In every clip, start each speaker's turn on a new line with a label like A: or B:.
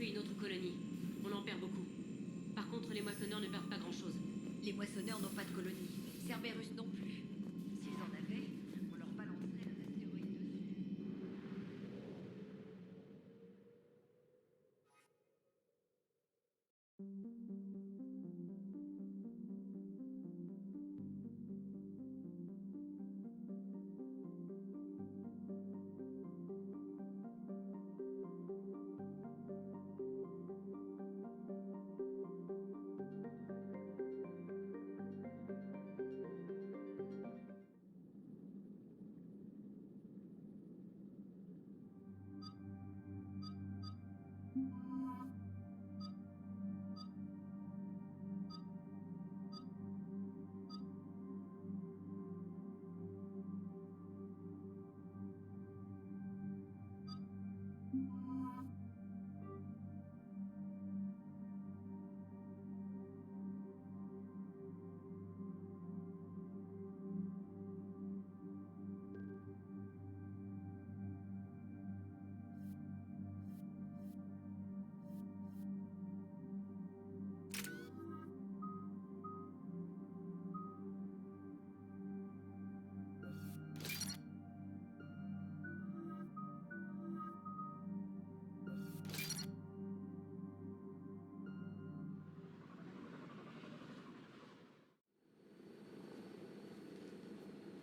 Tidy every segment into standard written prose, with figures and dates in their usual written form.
A: évacuer une autre colonie. On en perd beaucoup. Par contre, les moissonneurs ne perdent pas grand-chose.
B: Les moissonneurs n'ont pas de colonie. Cerberus non plus. S'ils en avaient, on leur balancerait un astéroïde dessus.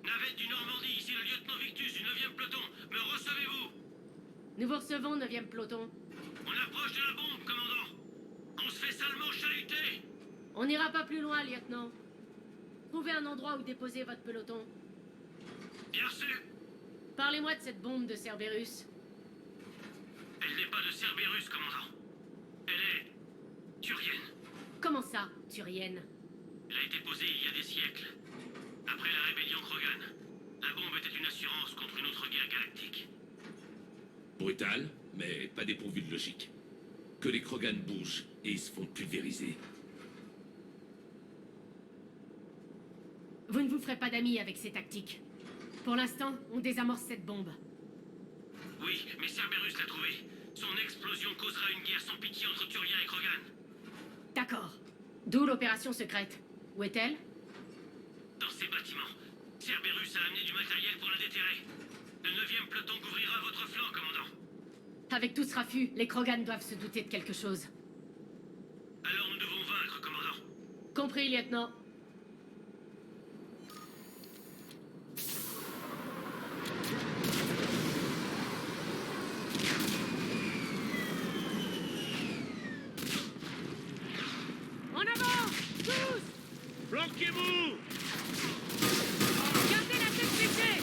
C: Navette du Normandie, ici le lieutenant Victus du 9e peloton. Me recevez-vous?
A: Nous vous recevons, 9e peloton.
C: On approche de la bombe, commandant. On se fait salement chahuter.
A: On n'ira pas plus loin, lieutenant. Trouvez un endroit où déposer votre peloton.
C: Bien reçu.
A: Parlez-moi de cette bombe de Cerberus.
C: Elle n'est pas de Cerberus, commandant. Elle est... turienne.
A: Comment ça, Turienne?
C: Elle a été posée il y a des siècles. Après la rébellion Krogan. La bombe était une assurance contre une autre guerre galactique.
D: Brutal, mais pas dépourvu de logique. Que les Krogan bougent et ils se font pulvériser.
A: Vous ne vous ferez pas d'amis avec ces tactiques. Pour l'instant, on désamorce cette bombe.
C: Oui, mais Cerberus l'a trouvée. Son explosion causera une guerre sans pitié entre Turiens et Krogan.
A: D'accord. D'où l'opération secrète. Où est-elle?
C: Dans ces bâtiments, Cerberus a amené du matériel pour la déterrer. Le 9e peloton couvrira votre flanc, commandant.
A: Avec tout ce raffut, les Krogan doivent se douter de quelque chose.
C: Alors nous devons vaincre, commandant.
A: Compris, lieutenant. En avant! Tous!
C: Flanquez-vous!
A: Gardez la tête baissée!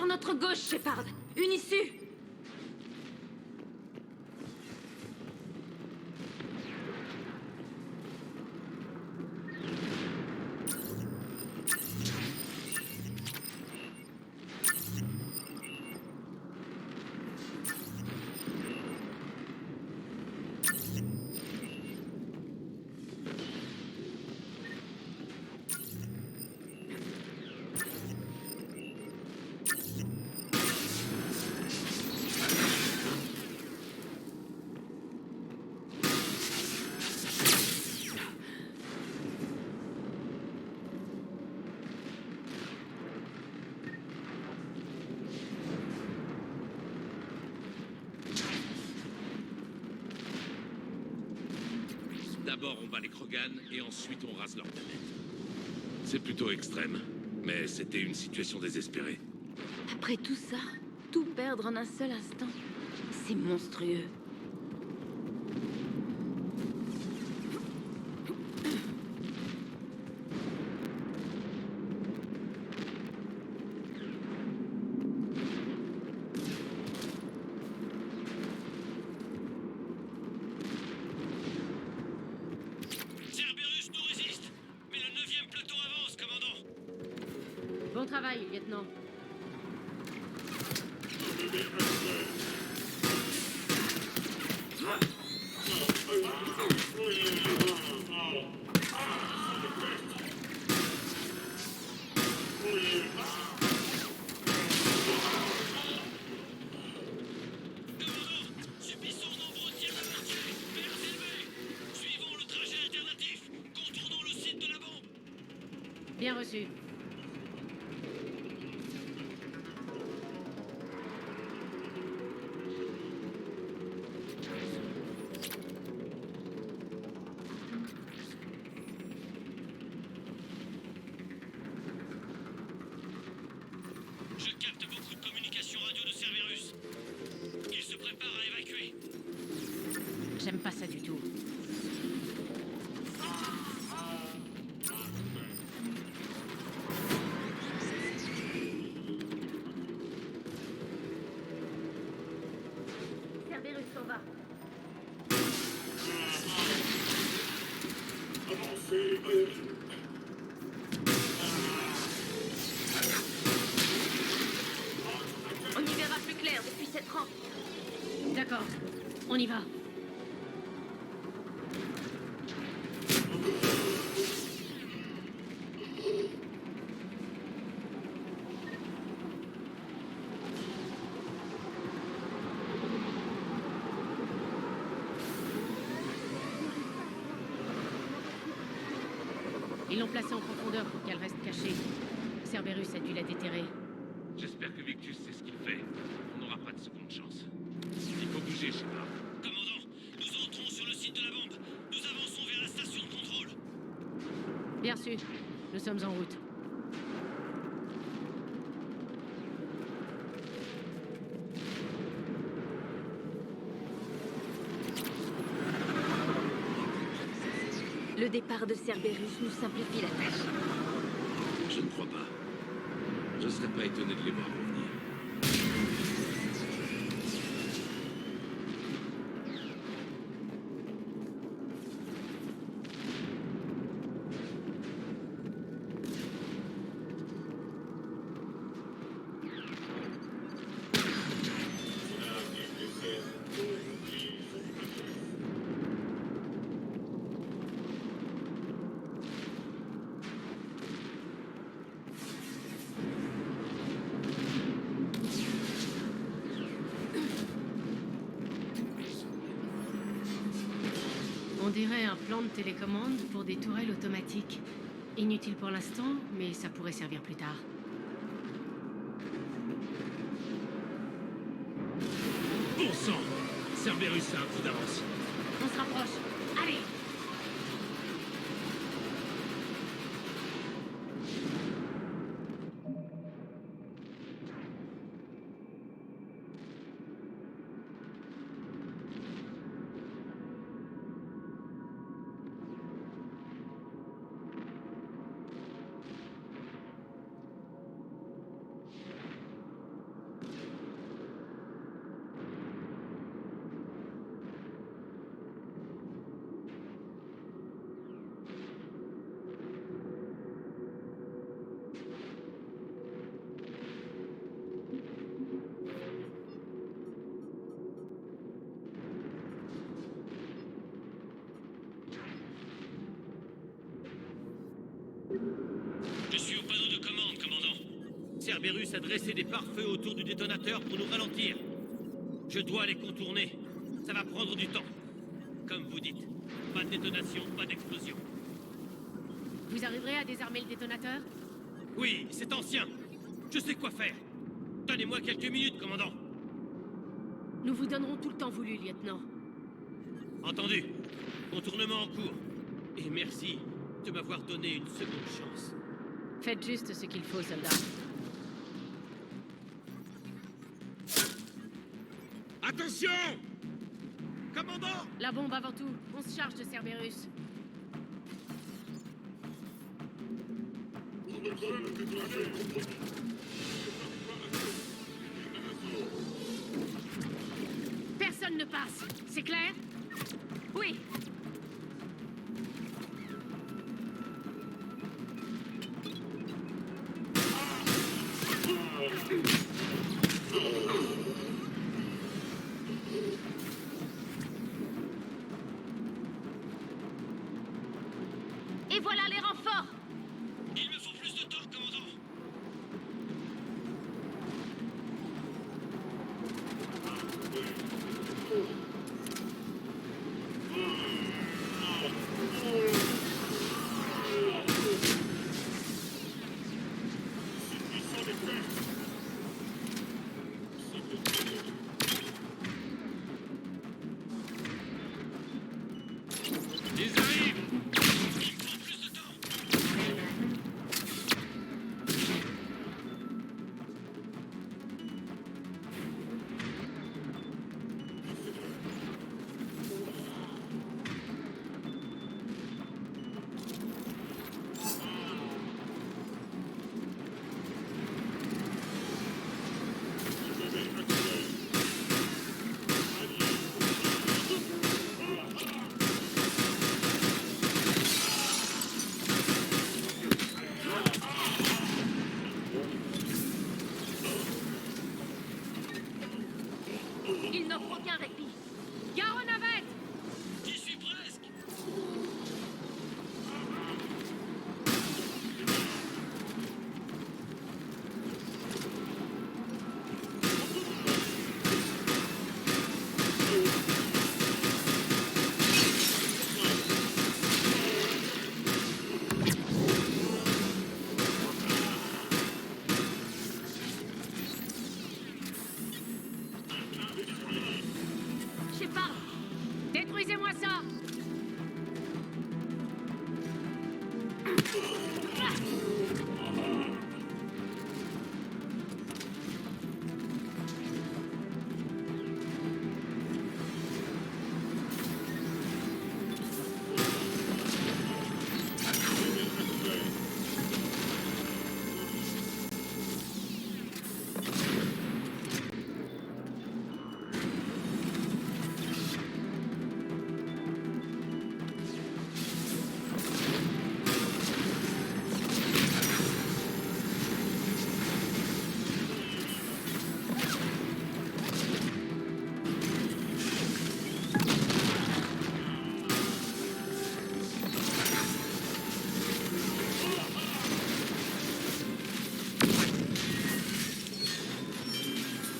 B: sur notre gauche, Shepard. Une issue.
D: D'abord, on bat les Krogan et ensuite on rase leur planète. C'est plutôt extrême, mais c'était une situation désespérée.
B: Après tout ça, tout perdre en un seul instant, c'est monstrueux.
C: Cerberus nous résiste, mais le 9e peloton avance, commandant.
A: Bon travail, lieutenant.
C: Subissons nombreux tirs de mortier. Vers élevé. Suivons le trajet alternatif. Contournons le site de la bombe.
A: Bien reçu.
C: Je capte beaucoup de communications radio de Cerberus. Il se prépare à évacuer.
A: J'aime pas ça du tout. Cerberus s'en va.
B: On y verra plus clair depuis cette rampe.
A: D'accord, on y va. Ils l'ont placée en profondeur pour qu'elle reste cachée. Cerberus a dû la déterrer.
D: J'espère que Victus sait ce qu'il fait. On n'aura pas de seconde chance. Il faut bouger, Shepard.
C: Commandant, nous entrons sur le site de la bombe. Nous avançons vers la station de contrôle.
A: Bien sûr, nous sommes en route.
B: Le départ de Cerberus nous simplifie la tâche.
D: Je ne crois pas. Je serais pas étonné de les voir revenir.
A: On dirait un plan de télécommande pour des tourelles automatiques. Inutile pour l'instant, mais ça pourrait servir plus tard.
D: Bon sang! Cerberus a un coup d'avance.
A: On se rapproche. Allez!
C: Cerberus a dressé des pare-feux autour du détonateur pour nous ralentir. Je dois les contourner. Ça va prendre du temps. Comme vous dites, pas de détonation, pas d'explosion.
A: Vous arriverez à désarmer le détonateur?
C: Oui, c'est ancien. Je sais quoi faire. Donnez-moi quelques minutes, commandant.
A: Nous vous donnerons tout le temps voulu, lieutenant.
C: Entendu. Contournement en cours. Et merci de m'avoir donné une seconde chance.
A: Faites juste ce qu'il faut, soldat.
D: Attention!
C: Commandant!
A: La bombe avant tout. On se charge de Cerberus. Personne ne passe. C'est clair?
B: Oui. Et voilà les renforts.
C: Il me faut plus de temps, commandant. Ils arrivent! Il me faut plus de temps!
B: Il n'offre aucun répit.
A: Gare aux navettes!
C: J'y suis presque!
B: Shepard,
A: Détruisez-moi ça!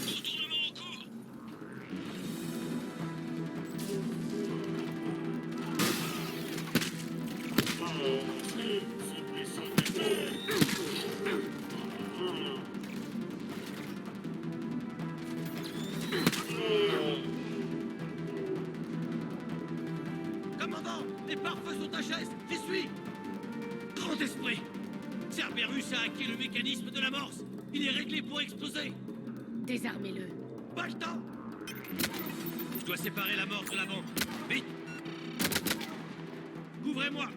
C: Contournement en cours! Commandant, les pare-feux sont à chaise. J'y suis! Grand esprit! Cerberus a hacké le mécanisme de l'amorce. Il est réglé pour exploser.
A: Désarmez-le.
C: Pas le temps! Je dois séparer l'amorce de la bombe. Vite! Couvrez-moi!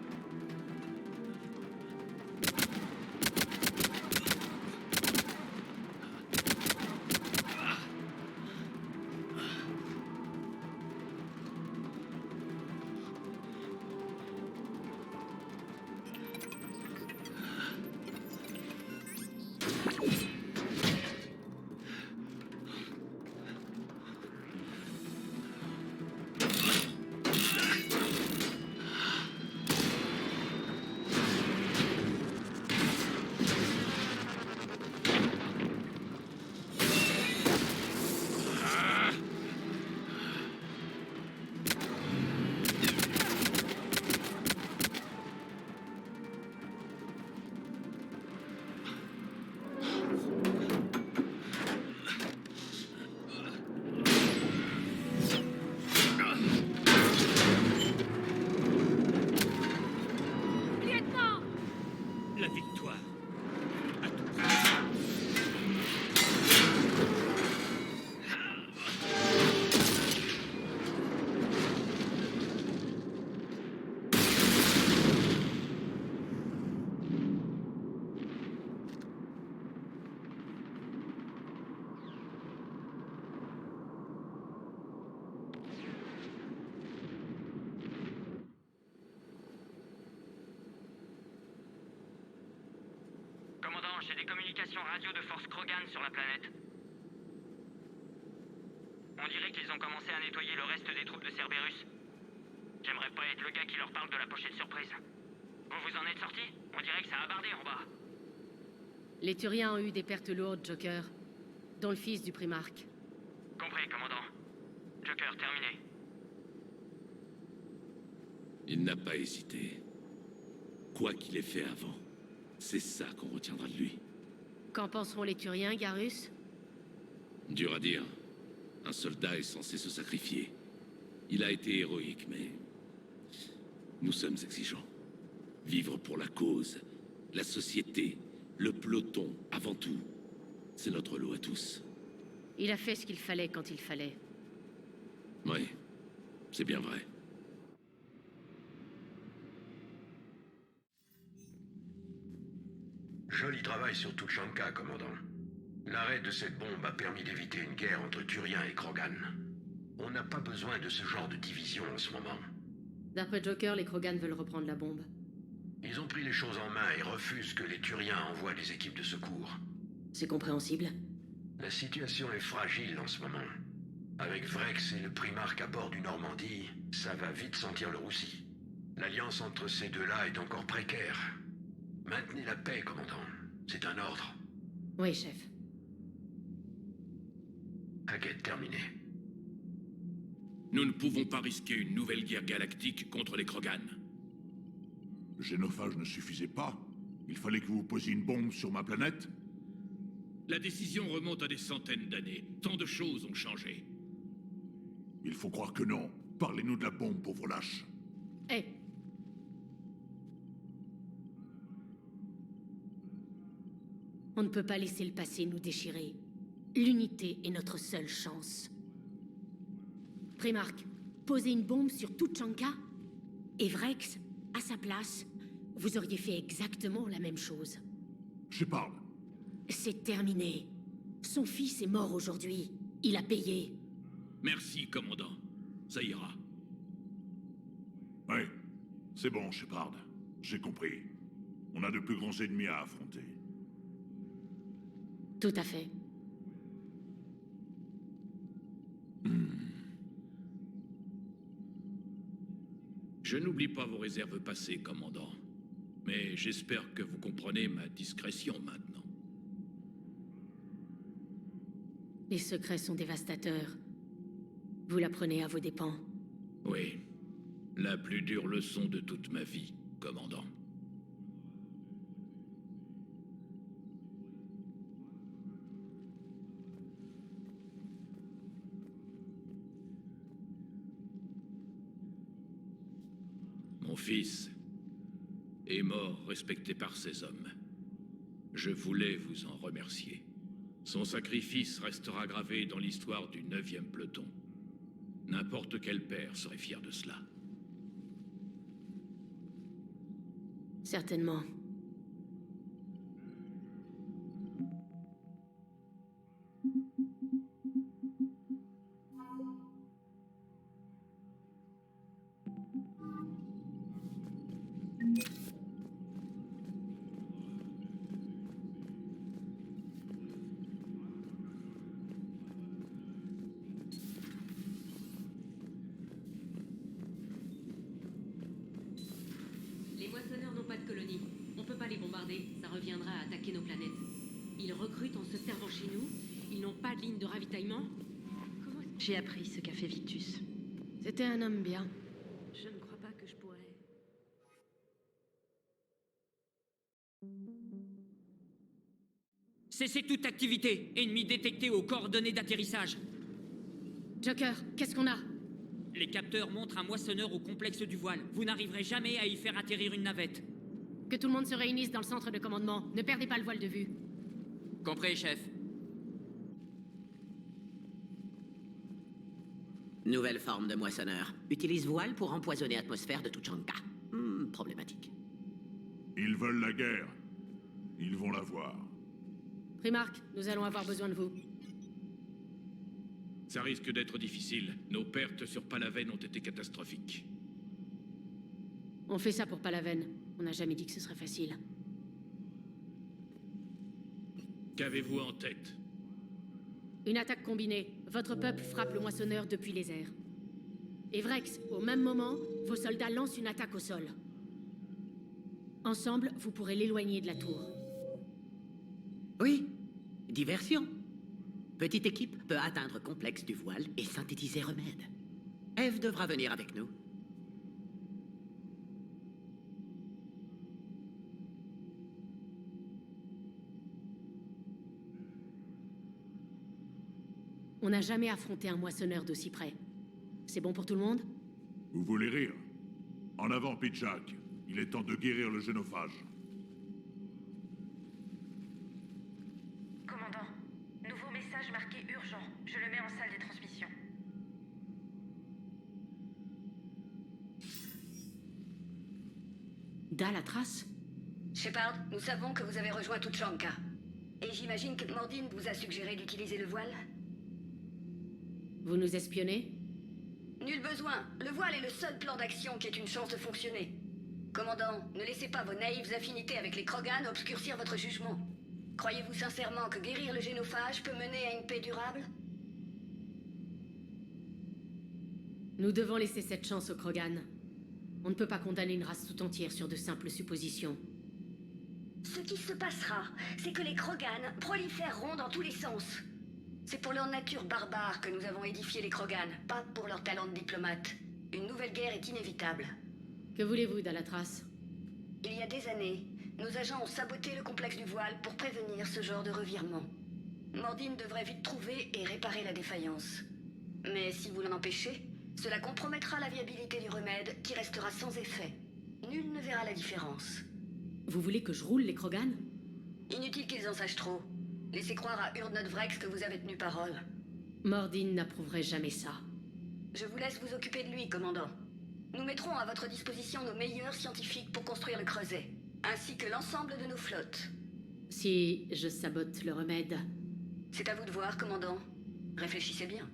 E: j'ai des communications radio de Force Krogan sur la planète. On dirait qu'ils ont commencé à nettoyer le reste des troupes de Cerberus. J'aimerais pas être le gars qui leur parle de la pochette surprise. Vous en êtes sorti? On dirait que ça a bardé en bas.
A: Les Turiens ont eu des pertes lourdes, Joker. Dont le fils du Primarque.
E: Compris, commandant. Joker, terminé.
D: Il n'a pas hésité. Quoi qu'il ait fait avant, c'est ça qu'on retiendra de lui.
A: Qu'en penseront les Turiens, Garrus?
D: Dur à dire. Un soldat est censé se sacrifier. Il a été héroïque, mais... nous sommes exigeants. Vivre pour la cause, la société, le peloton, avant tout. C'est notre lot à tous.
A: Il a fait ce qu'il fallait quand il fallait.
D: Oui, c'est bien vrai.
F: Joli travail sur Tuchanka, commandant. L'arrêt de cette bombe a permis d'éviter une guerre entre Turiens et Krogan. On n'a pas besoin de ce genre de division en ce moment.
A: D'après Joker, les Krogan veulent reprendre la bombe.
F: Ils ont pris les choses en main et refusent que les Turiens envoient des équipes de secours.
A: C'est compréhensible.
F: La situation est fragile en ce moment. Avec Vrex et le Primarque à bord du Normandie, ça va vite sentir le roussi. L'alliance entre ces deux-là est encore précaire. Maintenez la paix, commandant. C'est un ordre.
A: Oui, chef.
F: Enquête terminée.
D: Nous ne pouvons pas risquer une nouvelle guerre galactique contre les Krogan.
G: Le génophage ne suffisait pas. Il fallait que vous posiez une bombe sur ma planète.
D: La décision remonte à des centaines d'années. Tant de choses ont changé.
G: Il faut croire que non. Parlez-nous de la bombe, pauvre lâche.
A: Hé! On ne peut pas laisser le passé nous déchirer. L'unité est notre seule chance. Primarque, posez une bombe sur Tuchanka, et Vrex, à sa place, vous auriez fait exactement la même chose.
G: Shepard,
A: C'est terminé. Son fils est mort aujourd'hui. Il a payé.
D: Merci, commandant. Ça ira.
G: oui. C'est bon, Shepard. J'ai compris. On a de plus grands ennemis à affronter.
A: Tout à fait.
D: Je n'oublie pas vos réserves passées, commandant. Mais j'espère que vous comprenez ma discrétion maintenant.
A: Les secrets sont dévastateurs. Vous l'apprenez à vos dépens.
D: Oui. La plus dure leçon de toute ma vie, commandant. Mon fils est mort respecté par ses hommes. Je voulais vous en remercier. Son sacrifice restera gravé dans l'histoire du 9e peloton. N'importe quel père serait fier de cela.
A: Certainement.
H: Les moissonneurs n'ont pas de colonie. On peut pas les bombarder, ça reviendra à attaquer nos planètes. Ils recrutent en se servant chez nous. Ils n'ont pas de ligne de ravitaillement. Comment est-ce...
B: J'ai appris ce qu'a fait Victus.
A: C'était un homme bien.
B: Je ne crois pas que je pourrais...
E: Cessez toute activité. Ennemi détecté aux coordonnées d'atterrissage.
A: Joker, qu'est-ce qu'on a?
E: Les capteurs montrent un moissonneur au complexe du voile. Vous n'arriverez jamais à y faire atterrir une navette.
A: Que tout le monde se réunisse dans le centre de commandement. Ne perdez pas le voile de vue.
E: Compris, chef.
I: Nouvelle forme de moissonneur. Utilise voile pour empoisonner l'atmosphère de Tuchanka. Problématique.
G: Ils veulent la guerre. Ils vont la voir.
A: Primarque, nous allons avoir besoin de vous.
D: Ça risque d'être difficile. Nos pertes sur Palaven ont été catastrophiques.
A: On fait ça pour Palaven. On n'a jamais dit que ce serait facile.
C: Qu'avez-vous en tête?
A: Une attaque combinée. Votre peuple frappe le moissonneur depuis les airs. Et Vrex, au même moment, vos soldats lancent une attaque au sol. Ensemble, vous pourrez l'éloigner de la tour.
I: Oui, diversion. Petite équipe peut atteindre complexe du voile et synthétiser remède. Eve devra venir avec nous.
A: On n'a jamais affronté un moissonneur d'aussi près. C'est bon pour tout le monde?
G: Vous voulez rire? En avant, Pitchak. Il est temps de guérir le génophage.
J: Commandant, nouveau message marqué urgent. Je le mets en salle des transmissions.
A: La trace?
K: Shepard, nous savons que vous avez rejoint Tuchanka. Et j'imagine que Mordine vous a suggéré d'utiliser le voile?
A: Vous nous espionnez?
K: Nul besoin. Le voile est le seul plan d'action qui ait une chance de fonctionner. Commandant, ne laissez pas vos naïves affinités avec les Krogan obscurcir votre jugement. Croyez-vous sincèrement que guérir le génophage peut mener à une paix durable?
A: Nous devons laisser cette chance aux Krogan. On ne peut pas condamner une race tout entière sur de simples suppositions.
K: Ce qui se passera, c'est que les Krogan proliféreront dans tous les sens. C'est pour leur nature barbare que nous avons édifié les Krogan, pas pour leur talent de diplomate. Une nouvelle guerre est inévitable.
A: Que voulez-vous, Dalatras?
K: Il y a des années, nos agents ont saboté le complexe du voile pour prévenir ce genre de revirement. Mordine devrait vite trouver et réparer la défaillance. Mais si vous l'en empêchez, cela compromettra la viabilité du remède qui restera sans effet. Nul ne verra la différence.
A: Vous voulez que je roule les Krogan?
K: Inutile qu'ils en sachent trop. Laissez croire à Urdnot Vrex que vous avez tenu parole.
A: Mordine n'approuverait jamais ça.
K: Je vous laisse vous occuper de lui, commandant. Nous mettrons à votre disposition nos meilleurs scientifiques pour construire le creuset, ainsi que l'ensemble de nos flottes.
A: Si je sabote le remède...
K: C'est à vous de voir, commandant. Réfléchissez bien.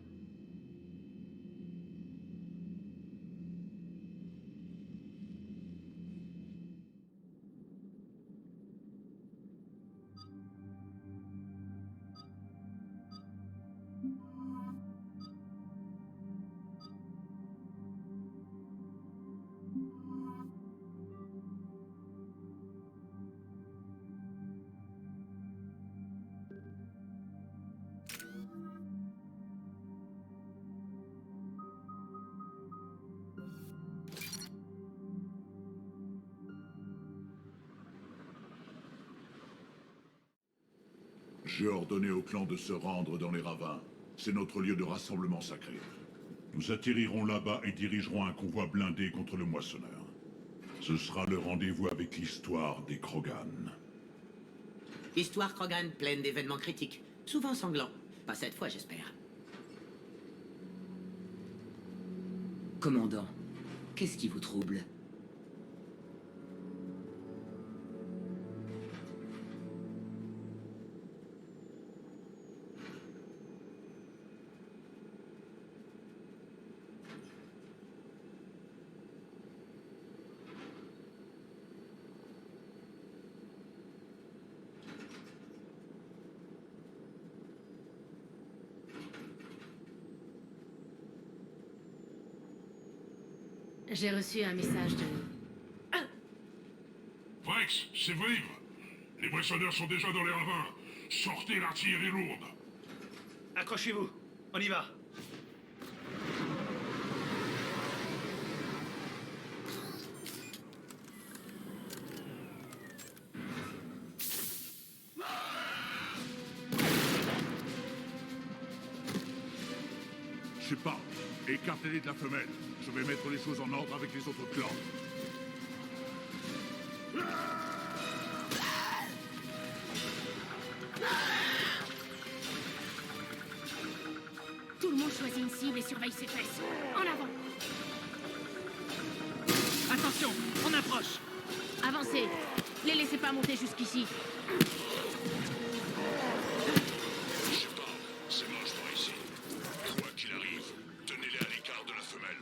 G: J'ai ordonné au clan de se rendre dans les ravins. C'est notre lieu de rassemblement sacré. Nous atterrirons là-bas et dirigerons un convoi blindé contre le moissonneur. Ce sera le rendez-vous avec l'histoire des Krogan.
I: Histoire Krogan pleine d'événements critiques, souvent sanglants. Pas cette fois, j'espère.
L: Commandant, qu'est-ce qui vous trouble?
A: J'ai reçu un message de...
M: Vrex, c'est vos livres. Les moissonneurs sont déjà dans les ravins. Sortez l'artillerie lourde.
C: Accrochez-vous, on y va.
G: Shepard, écartez-les de la femelle. Je vais mettre les choses en ordre avec les autres clans.
A: Tout le monde choisit une cible et surveille ses fesses. En avant!
C: Attention, on approche.
A: Avancez! Les laissez pas monter jusqu'ici.
M: Shepard, c'est moche par ici. Quoi qu'il arrive, tenez-les à l'écart de la femelle.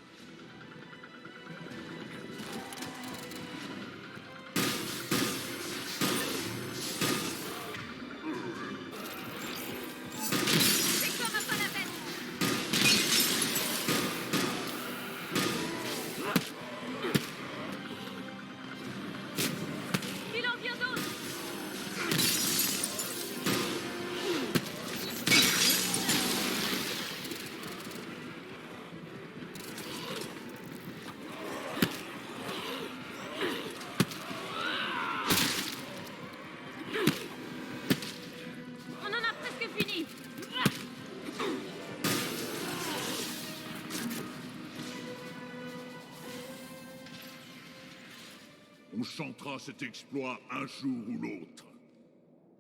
G: On chantera cet exploit un jour ou l'autre.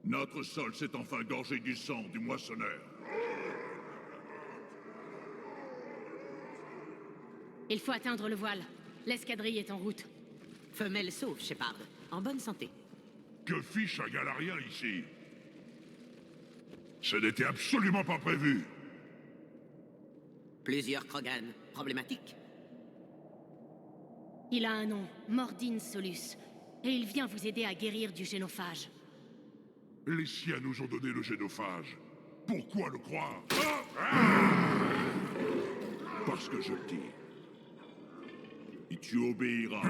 G: Notre sol s'est enfin gorgé du sang du moissonneur.
A: Il faut atteindre le voile. L'escadrille est en route.
I: Femelle sauve, Shepard. En bonne santé.
M: Que fiche un galarien ici? Ce n'était absolument pas prévu.
I: Plusieurs Krogan. Problématique.
A: Il a un nom, Mordin Solus. Et il vient vous aider à guérir du génophage.
M: Les siens nous ont donné le génophage. Pourquoi le croire?
G: Parce que je le dis. Et tu obéiras.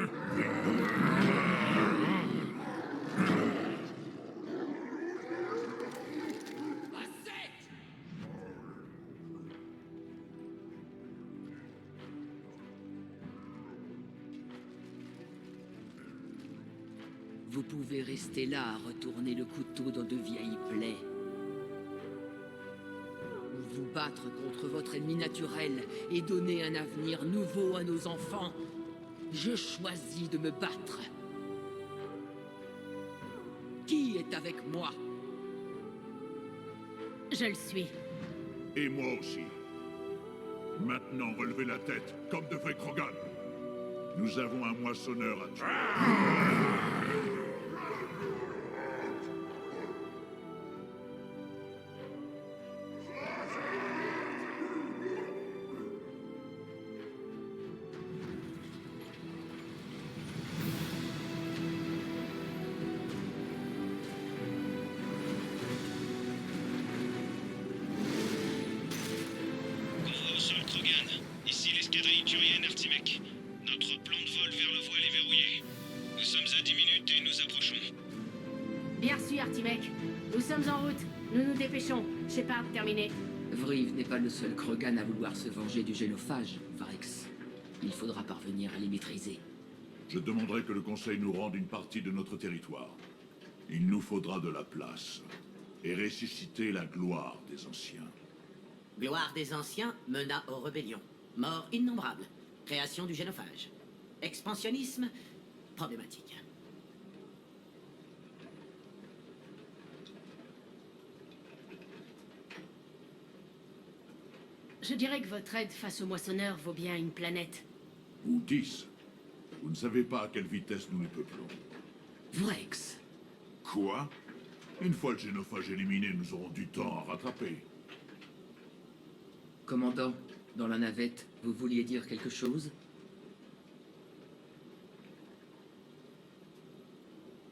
L: Vous pouvez rester là à retourner le couteau dans de vieilles plaies. Ou vous battre contre votre ennemi naturel et donner un avenir nouveau à nos enfants. Je choisis de me battre. Qui est avec moi?
A: Je le suis.
G: Et moi aussi. Maintenant, relevez la tête, comme de vrais Krogan. Nous avons un moissonneur à tuer.
N: Ici l'escadrille turienne Artimec. Notre plan de vol vers le voile est verrouillé. Nous sommes à 10 minutes et nous approchons.
A: Bien reçu, Artimec. Nous sommes en route. Nous nous dépêchons. Shepard, terminé.
L: Vriv n'est pas le seul Krogan à vouloir se venger du génophage, Vrex. Il faudra parvenir à les maîtriser.
G: Je demanderai que le Conseil nous rende une partie de notre territoire. Il nous faudra de la place. Et ressusciter la gloire des anciens.
I: Gloire des anciens mena aux rébellions. Morts innombrables. Création du génophage. Expansionnisme problématique.
A: Je dirais que votre aide face au moissonneur vaut bien une planète.
G: Ou 10. Vous ne savez pas à quelle vitesse nous les peuplons.
L: Vrex.
G: Quoi? Une fois le génophage éliminé, nous aurons du temps à rattraper.
L: Commandant, dans la navette, vous vouliez dire quelque chose?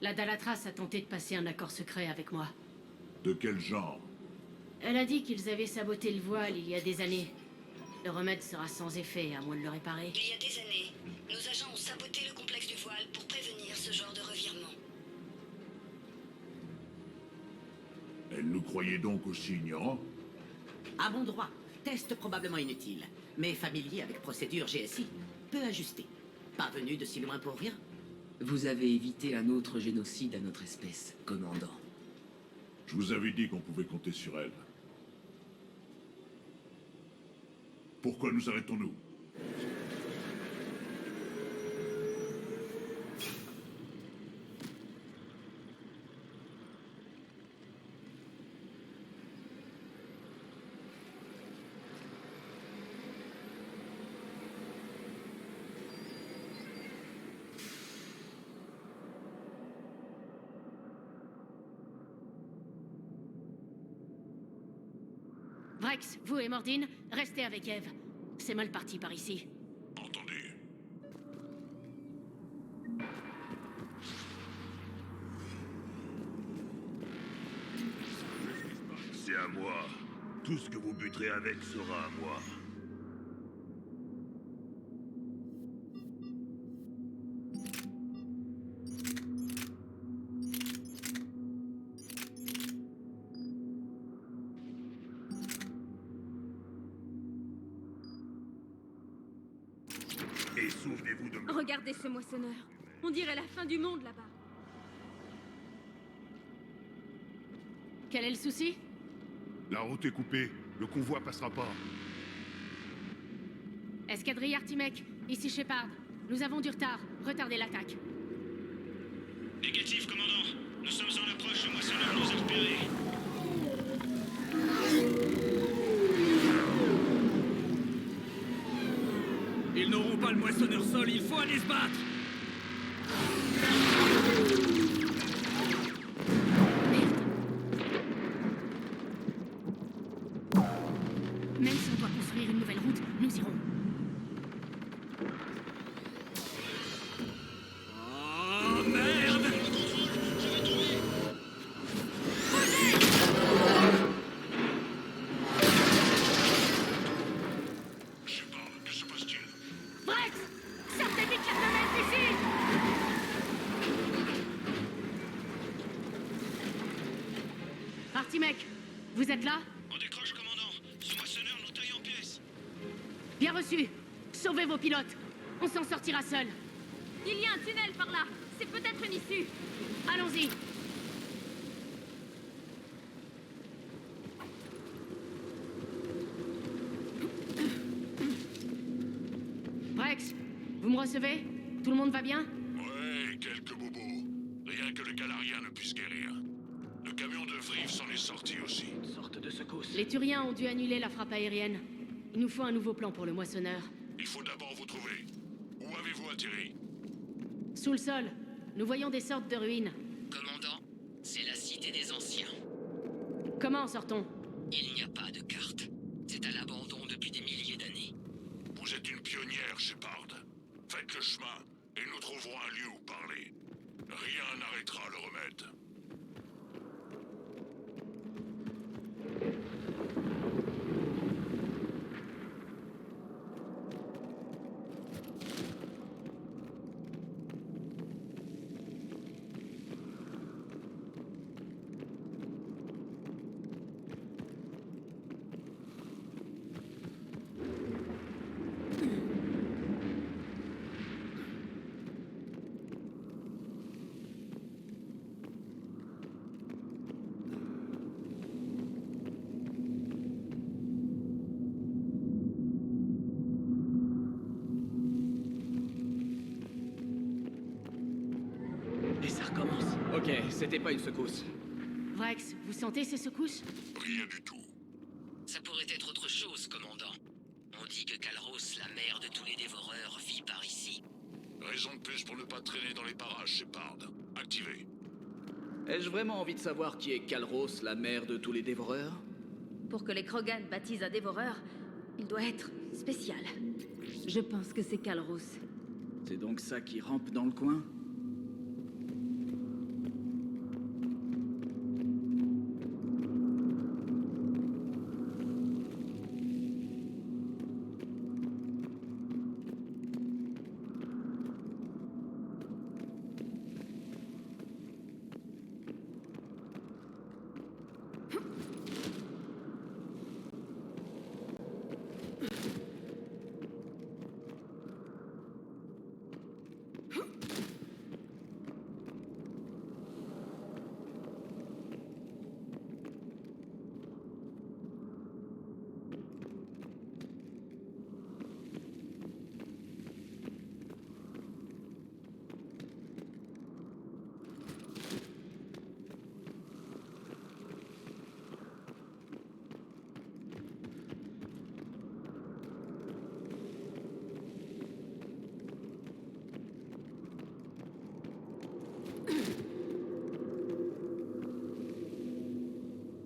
A: La Dalatras a tenté de passer un accord secret avec moi.
G: De quel genre?
A: Elle a dit qu'ils avaient saboté le voile il y a des années. Le remède sera sans effet, à moins de le réparer.
K: Il y a des années, nos agents ont saboté le complexe du voile pour prévenir ce genre de revirement.
G: Elle nous croyait donc aussi ignorants?
I: À bon droit. Test probablement inutile, mais familier avec procédure GSI. Peu ajusté. Pas venu de si loin pour rien.
L: Vous avez évité un autre génocide à notre espèce, commandant.
G: Je vous avais dit qu'on pouvait compter sur elle. Pourquoi nous arrêtons-nous?
A: Vrex, vous et Mordin, restez avec Eve. C'est mal parti par ici.
G: Entendu.
O: C'est à moi. Tout ce que vous buterez avec sera à moi. Et souvenez-vous de moi.
P: Regardez ce moissonneur. On dirait la fin du monde là-bas.
A: Quel est le souci?
M: La route est coupée. Le convoi passera pas.
A: Escadrille Artimec, ici Shepard. Nous avons du retard. Retardez l'attaque.
N: Négatif, commandant. Nous sommes en approche, le moissonneur nous a repérés.
C: Ils n'auront pas le moissonneur seul, il faut aller se battre.
A: Même si on doit construire une nouvelle route, nous irons.
C: Oh merde!
M: Shepard, que se passe-t-il?
A: Brex! Sortez vite la fenêtre d'ici! Artimec, vous êtes là?
N: On décroche, commandant. Ce moissonneur nous taille en pièces.
A: Bien reçu. Sauvez vos pilotes. On s'en sortira seul.
P: Il y a un tunnel par là. C'est peut-être une issue.
A: Allons-y. Brex, vous me recevez? Tout le monde va bien?
M: Ouais, quelques bobos. Rien que le Galarien ne puisse guérir. Le camion de Vriv s'en est sorti aussi.
C: Une sorte de secousse.
A: Les Turiens ont dû annuler la frappe aérienne. Il nous faut un nouveau plan pour le moissonneur.
M: Il faut d'abord vous trouver. Où avez-vous atterri?
A: Sous le sol, nous voyons des sortes de ruines.
I: Commandant, c'est la cité des anciens.
A: Comment en sort-on?
I: Il n'y a pas de carte. C'est à l'abandon depuis des milliers d'années.
M: Vous êtes une pionnière, Shepard. Faites le chemin, et nous trouverons un lieu où parler. Rien n'arrêtera le remède.
C: Et ça recommence. Ok, c'était pas une secousse.
A: Vrex, vous sentez ces secousses?
M: Rien du tout.
I: Ça pourrait être autre chose, commandant. On dit que Kalros, la mère de tous les dévoreurs, vit par ici.
M: Raison de plus pour ne pas traîner dans les parages, Shepard. Activez.
C: Ai-je vraiment envie de savoir qui est Kalros, la mère de tous les dévoreurs?
B: Pour que les Krogan baptisent un dévoreur, il doit être spécial. Je pense que c'est Kalros.
C: C'est donc ça qui rampe dans le coin?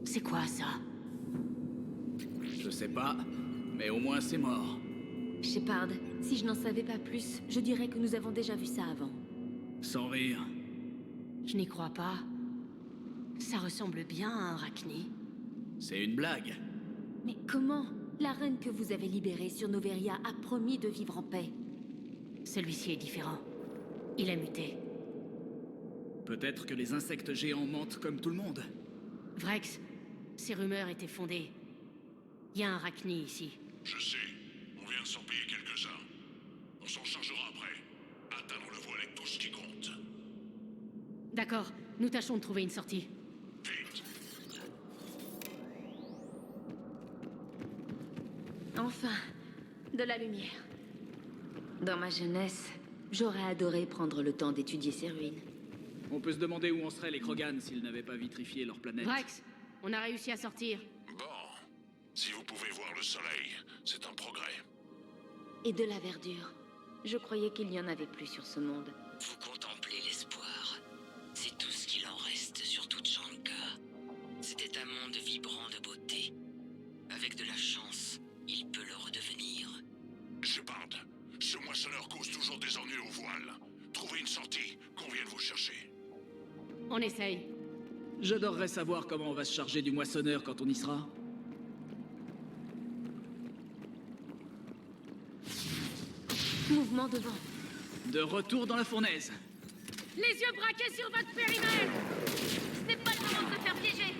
A: C'est quoi ça?
C: Je sais pas, mais au moins c'est mort.
B: Shepard, si je n'en savais pas plus, je dirais que nous avons déjà vu ça avant.
C: Sans rire.
A: Je n'y crois pas. Ça ressemble bien à un Rachni.
C: C'est une blague.
B: Mais comment? La reine que vous avez libérée sur Noveria a promis de vivre en paix.
A: Celui-ci est différent. Il a muté.
C: Peut-être que les insectes géants mentent comme tout le monde.
A: Vrex, ces rumeurs étaient fondées. Il y a un Rachni ici.
M: Je sais. On vient de s'en payer quelques-uns. On s'en chargera après. Atteindre le voile est tout ce qui compte.
A: D'accord, nous tâchons de trouver une sortie.
M: Vite.
B: Enfin, de la lumière. Dans ma jeunesse, j'aurais adoré prendre le temps d'étudier ces ruines.
Q: On peut se demander où en seraient les Krogan s'ils n'avaient pas vitrifié leur planète.
A: Vrex, on a réussi à sortir.
M: Bon. Si vous pouvez voir le soleil, c'est un progrès.
R: Et de la verdure. Je croyais qu'il n'y en avait plus sur ce monde.
I: Vous contemplez l'espoir. C'est tout ce qu'il en reste sur toute Shanka. C'était un monde vibrant de beauté. Avec de la chance, il peut le redevenir.
M: Shepard, ce moissonneur cause toujours des ennuis au voile. Trouvez une sortie, qu'on vienne vous chercher.
A: On essaye.
Q: J'adorerais savoir comment on va se charger du moissonneur quand on y sera.
R: Mouvement devant.
Q: De retour dans la fournaise.
P: Les yeux braqués sur votre périmètre! C'est pas le moment de se faire piéger!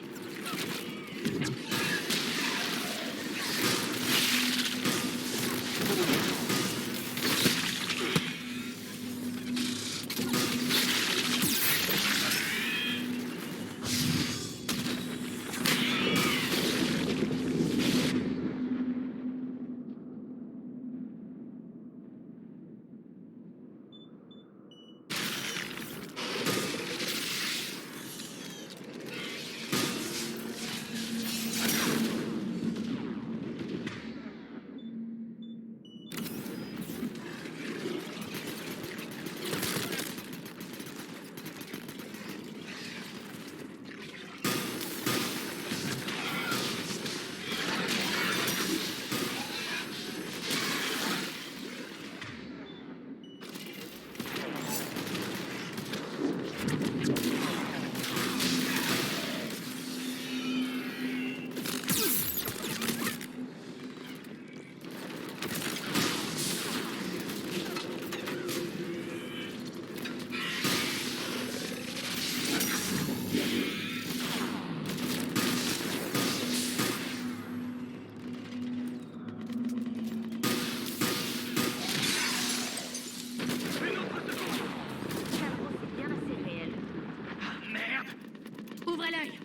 A: Ouvrez l'œil.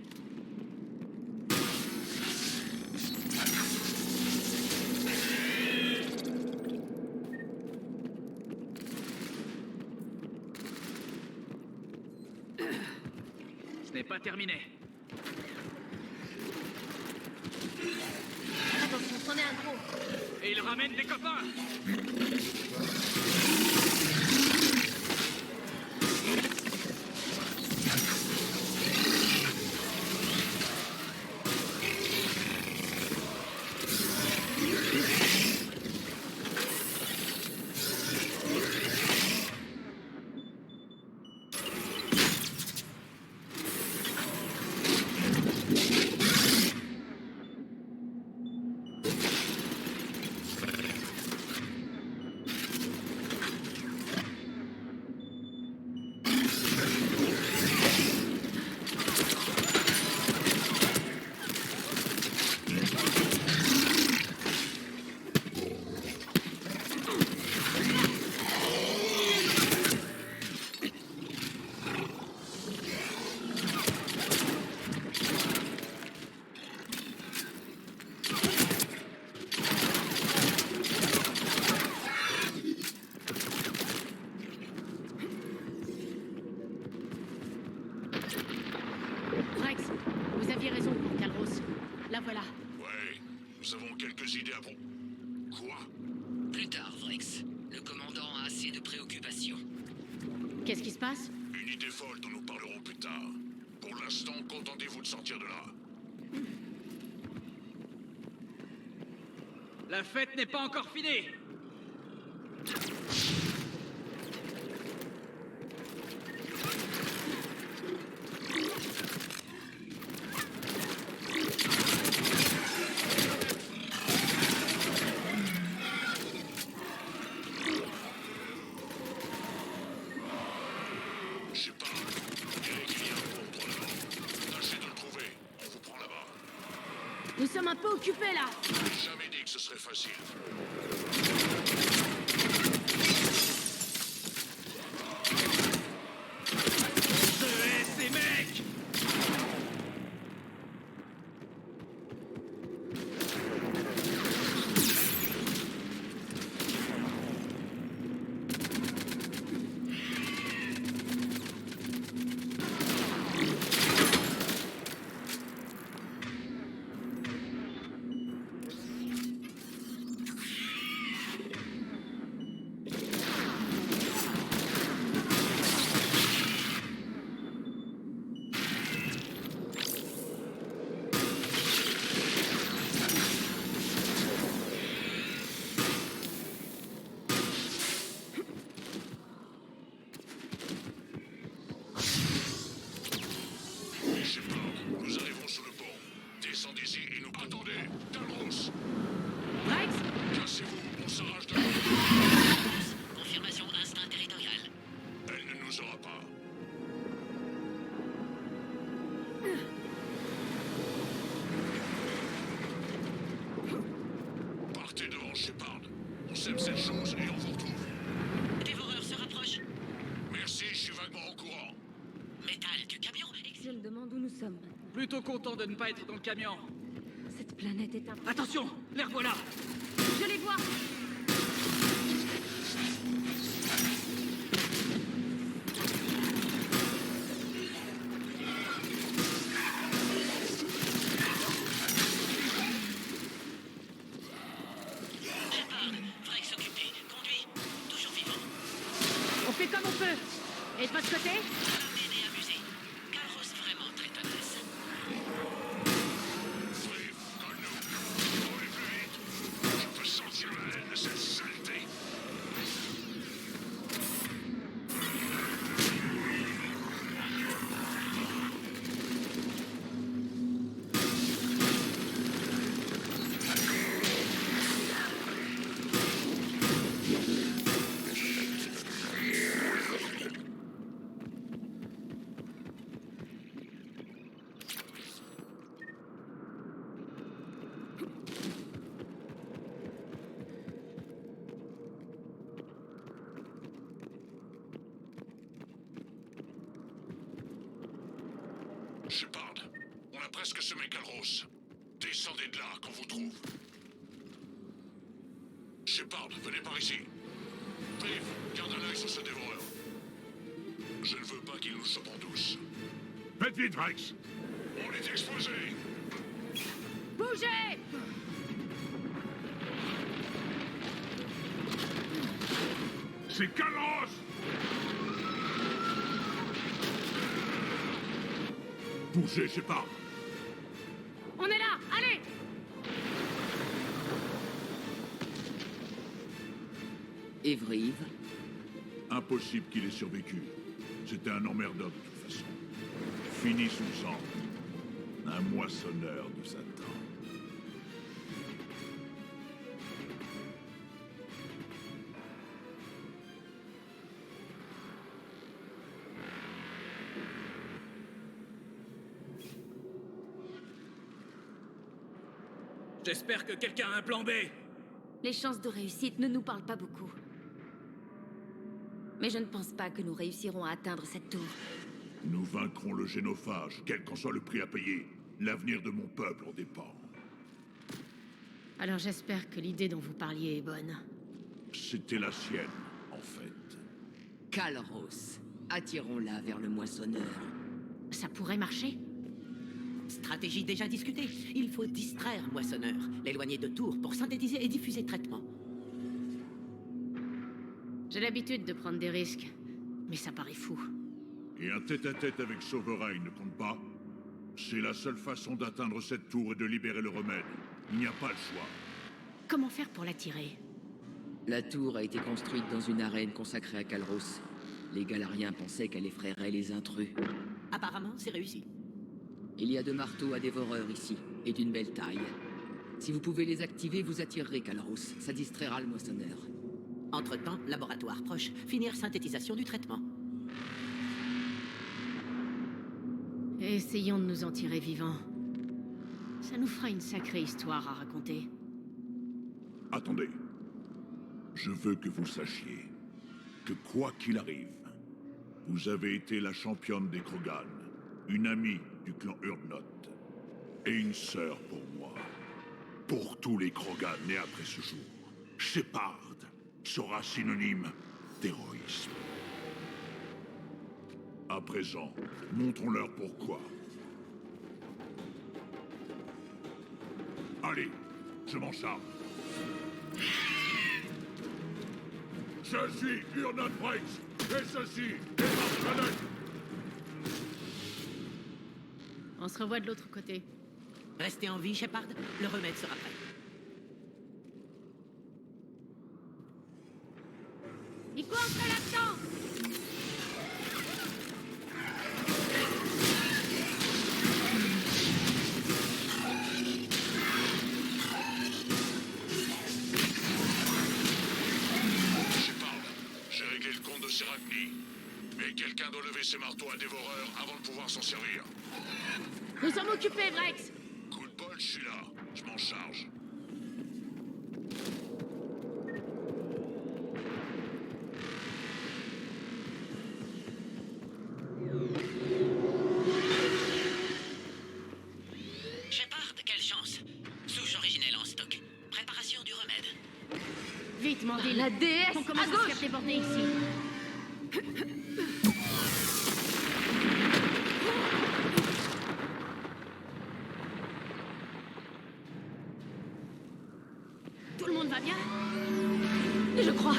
Q: Ce n'est pas terminé.
P: Attention, c'en est un gros.
Q: Et il ramène des copains.
A: Vrex, vous aviez raison pour Calros. La voilà.
M: Ouais, nous avons quelques idées à propos. Quoi?
I: Plus tard, Vrex. Le commandant a assez de préoccupations.
A: Qu'est-ce qui se passe?
M: Une idée folle dont nous parlerons plus tard. Pour l'instant, contentez-vous de sortir de là.
Q: La fête n'est pas encore finie.
A: Nous sommes un peu occupés là.
M: J'ai jamais dit que ce serait facile.
Q: Je hais ces mecs.
M: Faites cette chose et on vous retrouve.
I: Dévoreur se rapproche.
M: Merci, je suis vaguement au courant.
I: Métal du camion.
R: Je me demande où nous sommes.
Q: Plutôt content de ne pas être dans le camion.
R: Cette planète est un...
Q: Attention, les revoilà.
P: Je les vois.
I: Vrex occupé. Conduit. Toujours vivant.
P: On fait comme on peut. Et de votre côté?
I: Armé et amusé. Calros vraiment très tenace.
M: Friv, colle-nous. Roulez plus vite. Je peux sentir la haine de cette saleté. Shepard, on a presque semé Calros. Descendez de là qu'on vous trouve. Shepard, venez par ici. Friv, garde un œil sur ce dévoreur. Je ne veux pas qu'il nous chope en douce.
G: Faites vite, Vrex.
M: On est exposé.
P: Bougez!
G: C'est Calros! Bougez, Shepard.
P: On est là! Allez!
L: Et Vriv?
G: Impossible qu'il ait survécu. C'était un emmerdeur de toute façon. Fini sous sang. Un moissonneur de Satan.
Q: J'espère que quelqu'un a un plan B.
R: Les chances de réussite ne nous parlent pas beaucoup. Mais je ne pense pas que nous réussirons à atteindre cette tour.
G: Nous vaincrons le génophage, quel qu'en soit le prix à payer. L'avenir de mon peuple en dépend.
A: Alors j'espère que l'idée dont vous parliez est bonne.
G: C'était la sienne, en fait.
L: Calros. Attirons-la vers le moissonneur.
A: Ça pourrait marcher?
I: Stratégie déjà discutée. Il faut distraire Moissonneur, l'éloigner de Tours pour synthétiser et diffuser le traitement.
A: J'ai l'habitude de prendre des risques, mais ça paraît fou.
G: Et un tête-à-tête avec Sovereign ne compte pas? C'est la seule façon d'atteindre cette tour et de libérer le remède. Il n'y a pas le choix.
A: Comment faire pour l'attirer?
L: La tour a été construite dans une arène consacrée à Calros. Les Galariens pensaient qu'elle effraierait les intrus.
I: Apparemment, c'est réussi.
L: Il y a 2 marteaux à dévoreur ici, et d'une belle taille. Si vous pouvez les activer, vous attirerez Calros. Ça distraira le moissonneur.
I: Entre-temps, laboratoire proche, finir synthétisation du traitement.
A: Essayons de nous en tirer vivants. Ça nous fera une sacrée histoire à raconter.
G: Attendez. Je veux que vous sachiez que quoi qu'il arrive, vous avez été la championne des Krogan, une amie du clan Urdnot, et une sœur pour moi. Pour tous les Krogan nés après ce jour, Shepard sera synonyme d'héroïsme. À présent, montrons-leur pourquoi. Allez, je m'en charge. Je suis Urdnot Vrex, et ceci est ma planète.
A: On se revoit de l'autre côté.
I: Restez en vie, Shepard, le remède sera prêt.
P: Il faut entrer là-dedans!
M: Shepard, j'ai réglé le compte de Seragni. Mais quelqu'un doit lever ses marteaux à dévoreur avant de pouvoir s'en servir.
P: Nous sommes occupés, Vrex!
M: Coup de bol, je suis là. Je m'en charge.
A: Mordine,
P: La déesse
A: on commence
P: à
A: à
P: gauche.
A: se faire déborder ici. Tout le monde va bien?
P: Je crois.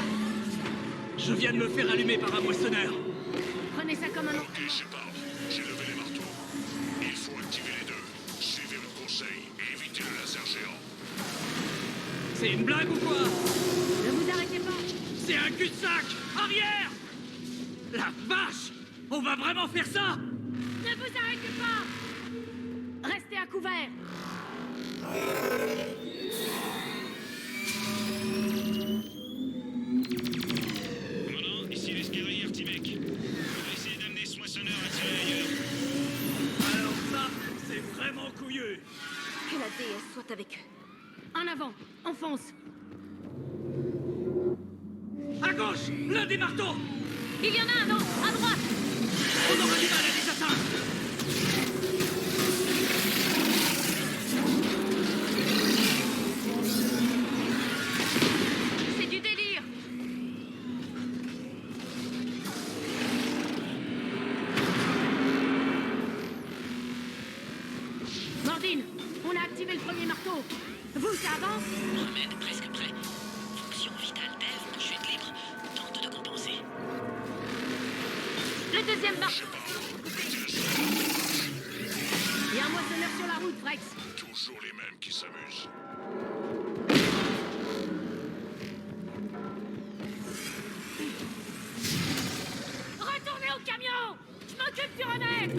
Q: Je viens de me faire allumer par un moissonneur.
A: Prenez ça comme un...
M: Ok, Shepard. J'ai levé les marteaux. Il faut activer les deux. Suivez le conseil et évitez le laser géant.
Q: C'est une blague ou quoi?
A: Ne vous arrêtez pas!
Q: C'est un cul-de-sac! Arrière! La vache! On va vraiment faire ça?
A: Ne vous arrêtez pas! Restez à couvert!
N: Commandant, ici l'escadrille Artimec. On va essayer d'amener ce moissonneur à tirer ailleurs.
Q: Alors ça, c'est vraiment couillu!
P: Que la déesse soit avec eux.
A: En avant! On fonce!
Q: À gauche! L'un des marteaux!
P: Il y en a un, non, à droite.
Q: On aura du mal à les atteindre!
P: C'est du délire.
A: Mordine, on a activé le premier marteau. Vous, ça avance?
I: Remède presque prêt. Fonction vitale d'Ève, chute libre. Tente de compenser.
P: Le deuxième marche.
A: Il y a un moissonneur sur la route, Vrex.
M: Toujours les mêmes qui s'amusent.
A: Retournez au camion! Je m'occupe du remède!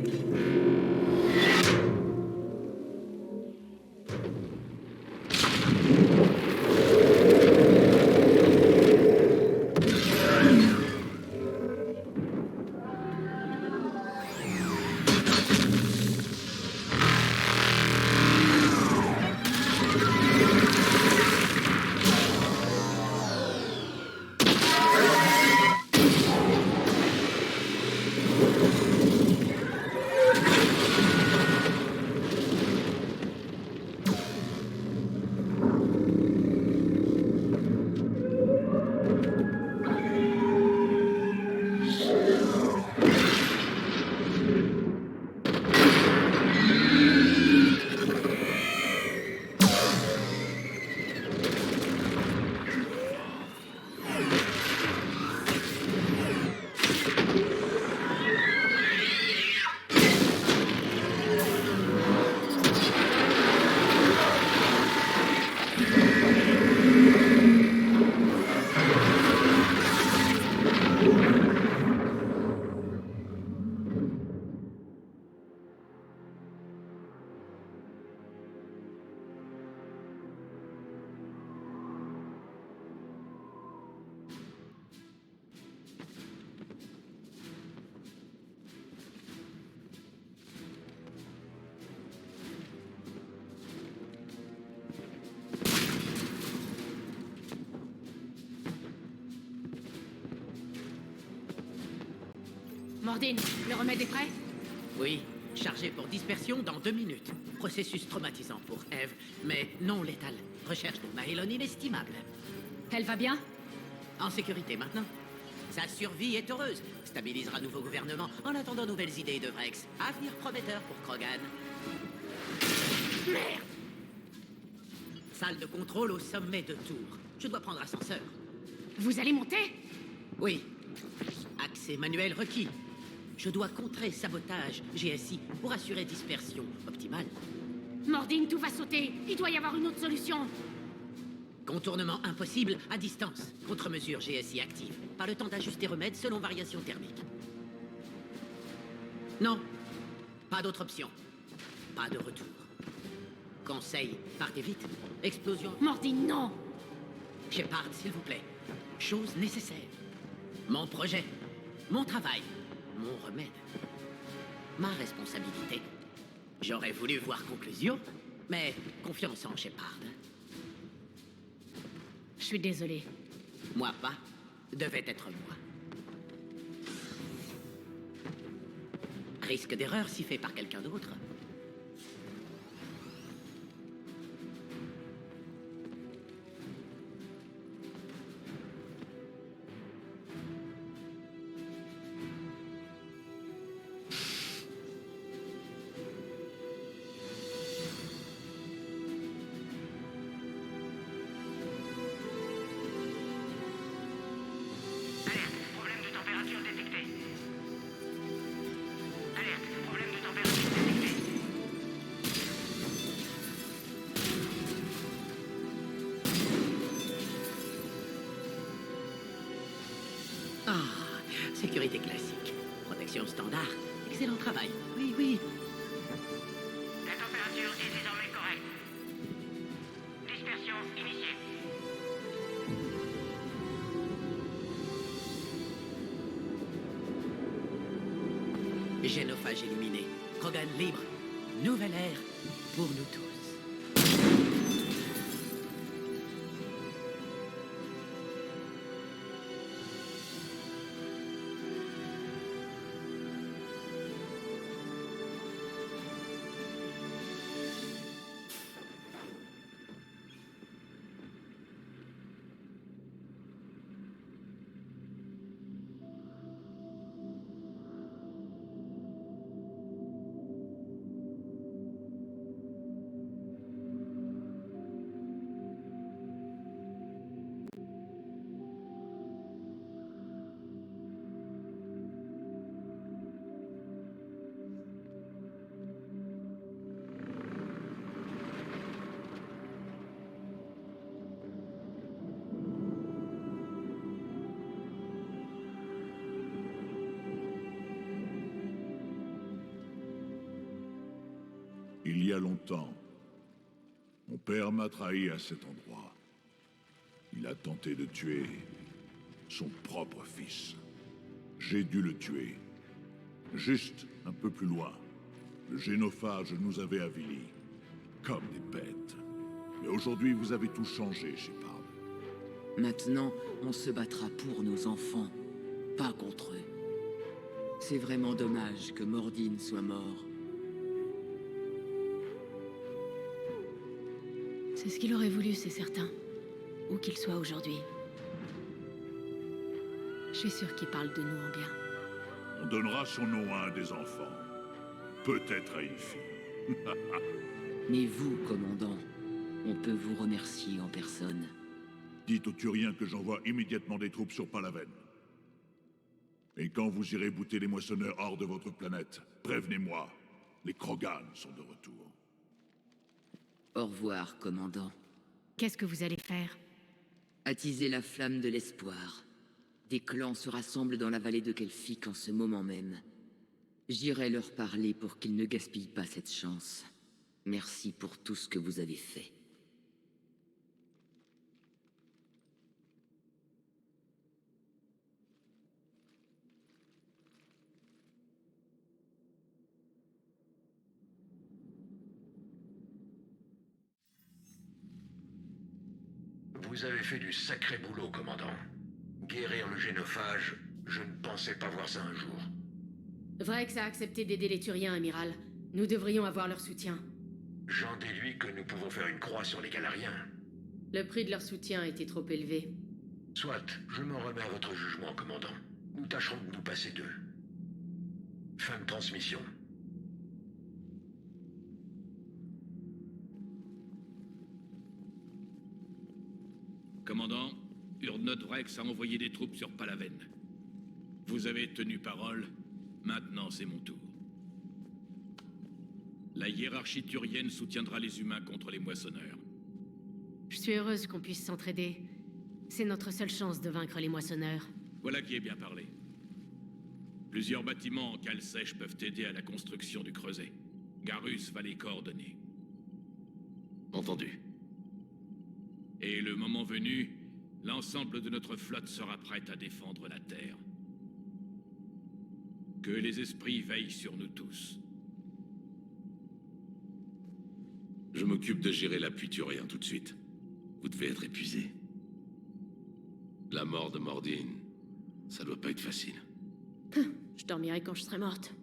A: Mordine, le remède est prêt?
L: Oui, chargé pour dispersion dans 2 minutes. Processus traumatisant pour Eve, mais non létal. Recherche de Maelon inestimable.
A: Elle va bien?
L: En sécurité maintenant. Sa survie est heureuse. Stabilisera nouveau gouvernement en attendant nouvelles idées de Vrex. Avenir prometteur pour Krogan.
A: Merde!
L: Salle de contrôle au sommet de Tours. Je dois prendre ascenseur.
A: Vous allez monter?
L: Oui. Accès manuel requis. Je dois contrer sabotage GSI pour assurer dispersion optimale.
A: Mordine, tout va sauter. Il doit y avoir une autre solution.
L: Contournement impossible à distance. Contre-mesure GSI active. Pas le temps d'ajuster remède selon variation thermique. Non. Pas d'autre option. Pas de retour. Conseil, partez vite. Explosion.
A: Mordine, non!
L: Shepard, s'il vous plaît. Chose nécessaire. Mon projet. Mon travail. Mon remède. Ma responsabilité. J'aurais voulu voir conclusion, mais confiance en Shepard.
A: Je suis désolé.
L: Moi pas. Devait être moi. Risque d'erreur si fait par quelqu'un d'autre. Sécurité classique. Protection standard. Excellent travail. Oui, oui.
E: La température est désormais correcte. Dispersion initiée.
L: Génophage éliminé. Krogan libre. Nouvelle ère pour nous tous.
G: Il y a longtemps, mon père m'a trahi à cet endroit. Il a tenté de tuer son propre fils. J'ai dû le tuer. Juste un peu plus loin, le génophage nous avait avilis, comme des bêtes. Mais aujourd'hui, vous avez tout changé, Shepard.
S: Maintenant, on se battra pour nos enfants, pas contre eux. C'est vraiment dommage que Mordin soit mort.
A: C'est ce qu'il aurait voulu, c'est certain. Où qu'il soit aujourd'hui. Je suis sûr qu'il parle de nous en bien.
G: On donnera son nom à un des enfants. Peut-être à une fille.
S: Mais vous, commandant, on peut vous remercier en personne.
G: Dites aux Turiens que j'envoie immédiatement des troupes sur Palaven. Et quand vous irez bouter les moissonneurs hors de votre planète, prévenez-moi. Les Krogan sont de retour.
S: Au revoir, commandant.
A: Qu'est-ce que vous allez faire?
S: Attiser la flamme de l'espoir. Des clans se rassemblent dans la vallée de Kelfic en ce moment même. J'irai leur parler pour qu'ils ne gaspillent pas cette chance. Merci pour tout ce que vous avez fait.
F: Vous avez fait du sacré boulot, commandant. Guérir le génophage, je ne pensais pas voir ça un jour.
A: Vrex a accepté d'aider les Turiens, amiral. Nous devrions avoir leur soutien.
F: J'en déduis que nous pouvons faire une croix sur les Galariens.
A: Le prix de leur soutien était trop élevé.
F: Soit, je m'en remets à votre jugement, commandant. Nous tâcherons de nous passer d'eux. Fin de transmission.
D: Commandant, Urdnot Vrex a envoyé des troupes sur Palaven. Vous avez tenu parole, maintenant c'est mon tour. La hiérarchie turienne soutiendra les humains contre les moissonneurs.
A: Je suis heureuse qu'on puisse s'entraider. C'est notre seule chance de vaincre les moissonneurs.
D: Voilà qui est bien parlé. Plusieurs bâtiments en cale sèche peuvent aider à la construction du creuset. Garus va les coordonner. Entendu. Et le moment venu, l'ensemble de notre flotte sera prête à défendre la Terre. Que les esprits veillent sur nous tous.
T: Je m'occupe de gérer l'appui turien tout de suite. Vous devez être épuisé. La mort de Mordin, ça doit pas être facile.
A: Je dormirai quand je serai morte.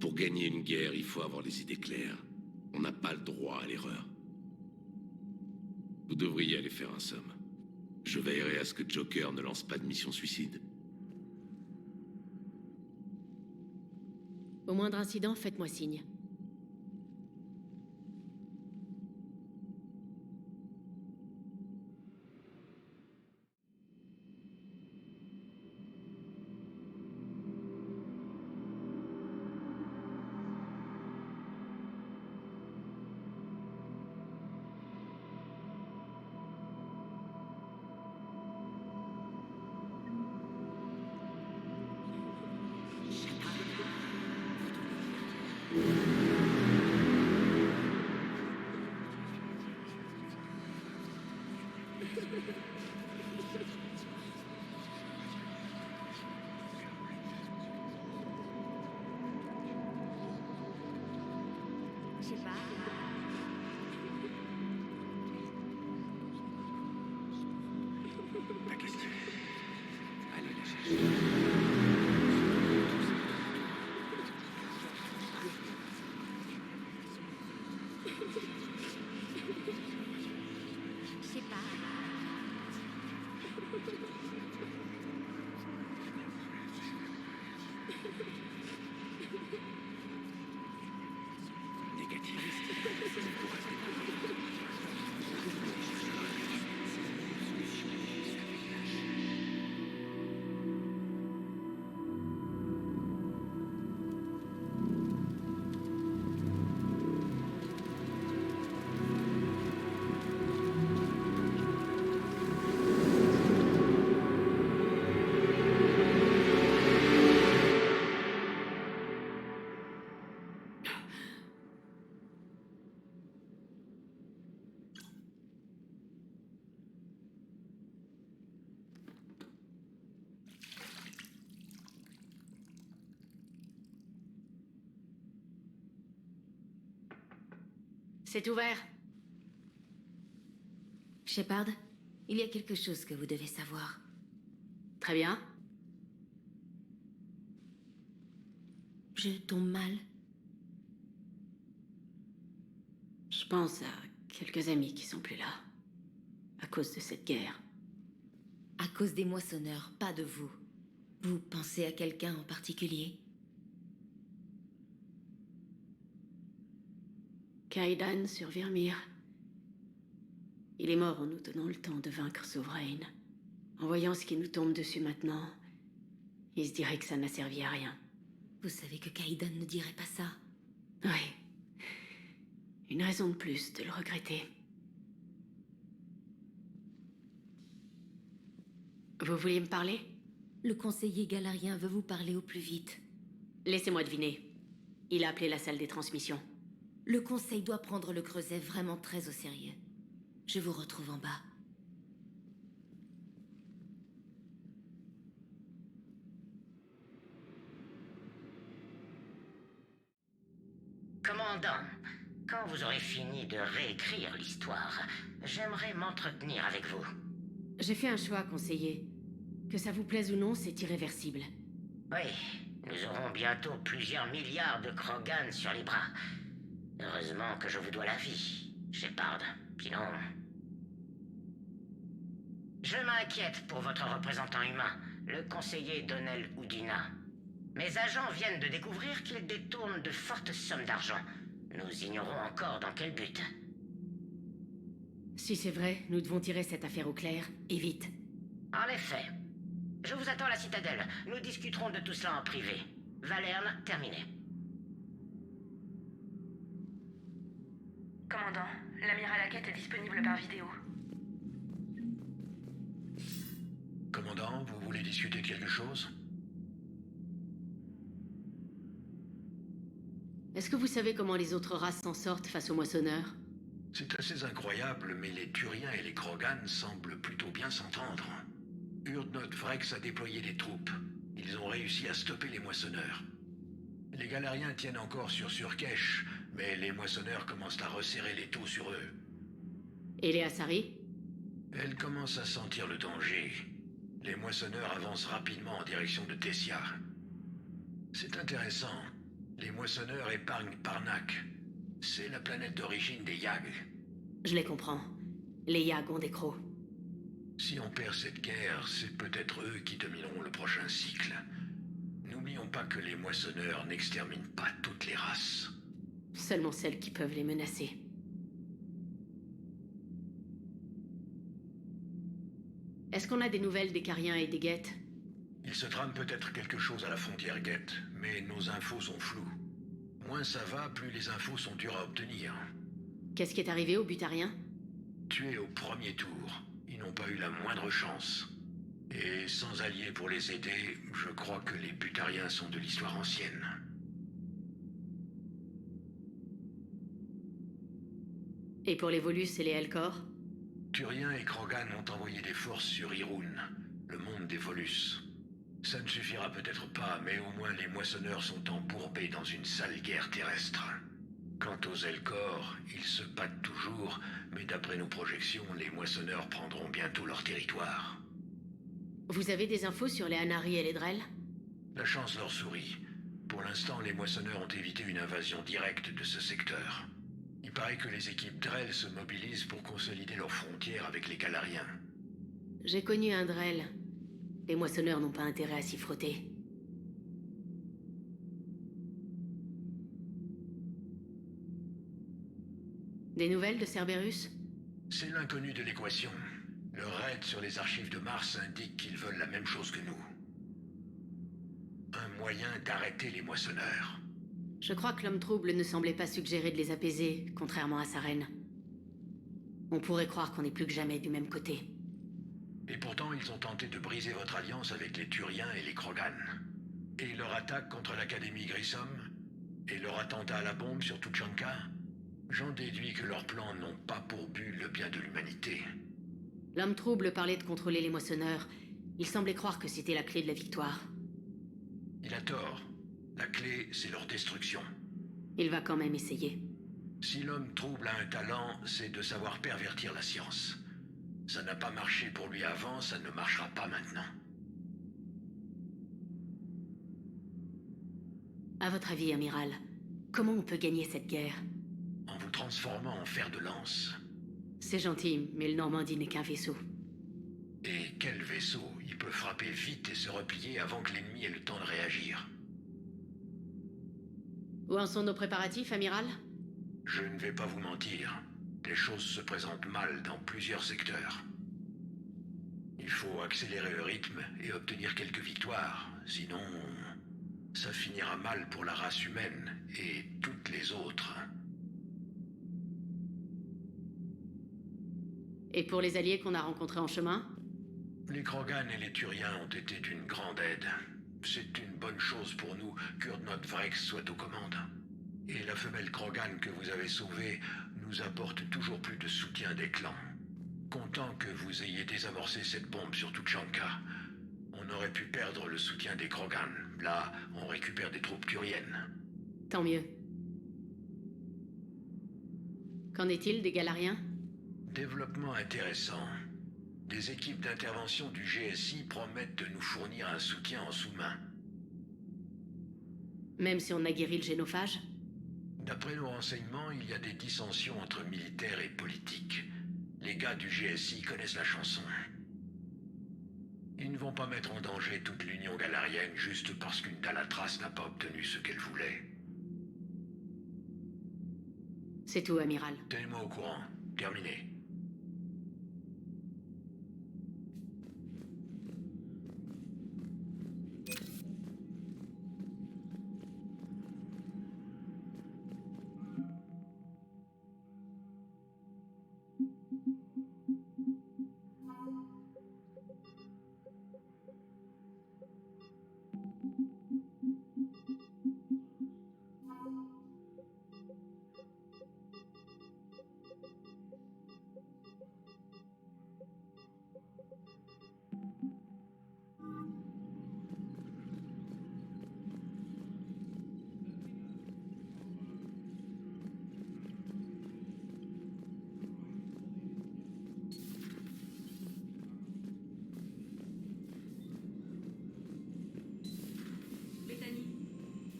T: Pour gagner une guerre, il faut avoir les idées claires. On n'a pas le droit à l'erreur. Vous devriez aller faire un somme. Je veillerai à ce que Joker ne lance pas de mission suicide.
A: Au moindre incident, faites-moi signe.
J: sais pas.
F: La question. Allez la chercher.
J: Je sais pas.
A: C'est ouvert.
R: Shepard, il y a quelque chose que vous devez savoir.
A: Très bien.
R: Je tombe mal.
A: Je pense à quelques amis qui sont plus là. À cause de cette guerre.
R: À cause des moissonneurs, pas de vous. Vous pensez à quelqu'un en particulier?
A: Kaidan sur Virmir. Il est mort en nous donnant le temps de vaincre Sovereign. En voyant ce qui nous tombe dessus maintenant, il se dirait que ça n'a servi à rien.
R: Vous savez que Kaidan ne dirait pas ça.
A: Oui. Une raison de plus de le regretter. Vous vouliez me parler?
R: Le conseiller galarien veut vous parler au plus vite.
A: Laissez-moi deviner. Il a appelé la salle des transmissions.
R: Le conseil doit prendre le creuset vraiment très au sérieux. Je vous retrouve en bas.
U: Commandant, quand vous aurez fini de réécrire l'histoire, j'aimerais m'entretenir avec vous.
A: J'ai fait un choix, conseiller. Que ça vous plaise ou non, c'est irréversible.
U: Oui, nous aurons bientôt plusieurs milliards de Krogan sur les bras. Heureusement que je vous dois la vie, Shepard. Sinon... Je m'inquiète pour votre représentant humain, le conseiller Donnel Udina. Mes agents viennent de découvrir qu'il détourne de fortes sommes d'argent. Nous ignorons encore dans quel but.
A: Si c'est vrai, nous devons tirer cette affaire au clair, et vite.
U: En effet. Je vous attends à la citadelle. Nous discuterons de tout cela en privé. Valerne, terminé.
J: Commandant, l'amiral Hackett est disponible par vidéo.
F: Commandant, vous voulez discuter de quelque chose?
A: Est-ce que vous savez comment les autres races s'en sortent face aux moissonneurs?
F: C'est assez incroyable, mais les Turiens et les Krogan semblent plutôt bien s'entendre. Urdnot Vrex a déployé des troupes. Ils ont réussi à stopper les moissonneurs. Les Galariens tiennent encore sur Surkesh, mais les moissonneurs commencent à resserrer les taux sur eux.
A: Et les Asari?
F: Elles commencent à sentir le danger. Les moissonneurs avancent rapidement en direction de Tessia. C'est intéressant. Les moissonneurs épargnent Parnac. C'est la planète d'origine des Yag.
A: Je les comprends. Les Yag ont des crocs.
F: Si on perd cette guerre, c'est peut-être eux qui domineront le prochain cycle. N'oublions pas que les moissonneurs n'exterminent pas toutes les races.
A: Seulement celles qui peuvent les menacer. Est-ce qu'on a des nouvelles des Cariens et des Geth?
F: Il se trame peut-être quelque chose à la frontière Geth, mais nos infos sont floues. Moins ça va, plus les infos sont dures à obtenir.
A: Qu'est-ce qui est arrivé aux Butariens?
F: Tués au premier tour, ils n'ont pas eu la moindre chance. Et sans alliés pour les aider, je crois que les Butariens sont de l'histoire ancienne.
A: Et pour les Volus et les Elcor?
F: Turiens et Krogan ont envoyé des forces sur Irun, le monde des Volus. Ça ne suffira peut-être pas, mais au moins les moissonneurs sont embourbés dans une sale guerre terrestre. Quant aux Elcor, ils se battent toujours, mais d'après nos projections, les moissonneurs prendront bientôt leur territoire.
A: Vous avez des infos sur les Anari et les Drell?
F: La chance leur sourit. Pour l'instant, les moissonneurs ont évité une invasion directe de ce secteur. Il paraît que les équipes Drell se mobilisent pour consolider leurs frontières avec les Galariens.
A: J'ai connu un Drell. Les moissonneurs n'ont pas intérêt à s'y frotter. Des nouvelles de Cerberus?
F: C'est l'inconnu de l'équation. Le raid sur les archives de Mars indique qu'ils veulent la même chose que nous. Un moyen d'arrêter les moissonneurs.
A: Je crois que l'homme trouble ne semblait pas suggérer de les apaiser, contrairement à sa reine. On pourrait croire qu'on est plus que jamais du même côté.
F: Et pourtant, ils ont tenté de briser votre alliance avec les Turiens et les Krogan. Et leur attaque contre l'Académie Grissom, et leur attentat à la bombe sur Tuchanka, j'en déduis que leurs plans n'ont pas pour but le bien de l'humanité.
A: L'homme trouble parlait de contrôler les moissonneurs. Il semblait croire que c'était la clé de la victoire.
F: Il a tort. La clé, c'est leur destruction.
A: Il va quand même essayer.
F: Si l'homme trouble a un talent, c'est de savoir pervertir la science. Ça n'a pas marché pour lui avant, ça ne marchera pas maintenant.
A: À votre avis, amiral, comment on peut gagner cette guerre?
F: En vous transformant en fer de lance.
A: C'est gentil, mais le Normandie n'est qu'un vaisseau.
F: Et quel vaisseau? Il peut frapper vite et se replier avant que l'ennemi ait le temps de réagir.
A: Où en sont nos préparatifs, amiral?
F: Je ne vais pas vous mentir. Les choses se présentent mal dans plusieurs secteurs. Il faut accélérer le rythme et obtenir quelques victoires. Sinon, ça finira mal pour la race humaine et toutes les autres.
A: Et pour les alliés qu'on a rencontrés en chemin?
F: Les Krogan et les Turiens ont été d'une grande aide. C'est une bonne chose pour nous qu'Urdnot Vrex soit aux commandes. Et la femelle Krogan que vous avez sauvée nous apporte toujours plus de soutien des clans. Content que vous ayez désamorcé cette bombe sur Tuchanka. On aurait pu perdre le soutien des Krogan. Là, on récupère des troupes turiennes.
A: Tant mieux. Qu'en est-il des Galariens?
F: Développement intéressant. Des équipes d'intervention du GSI promettent de nous fournir un soutien en sous-main.
A: Même si on a guéri le génophage?
F: D'après nos renseignements, il y a des dissensions entre militaires et politiques. Les gars du GSI connaissent la chanson. Ils ne vont pas mettre en danger toute l'Union galarienne juste parce qu'une Dalatras n'a pas obtenu ce qu'elle voulait.
A: C'est tout, amiral.
F: Tenez-moi au courant. Terminé.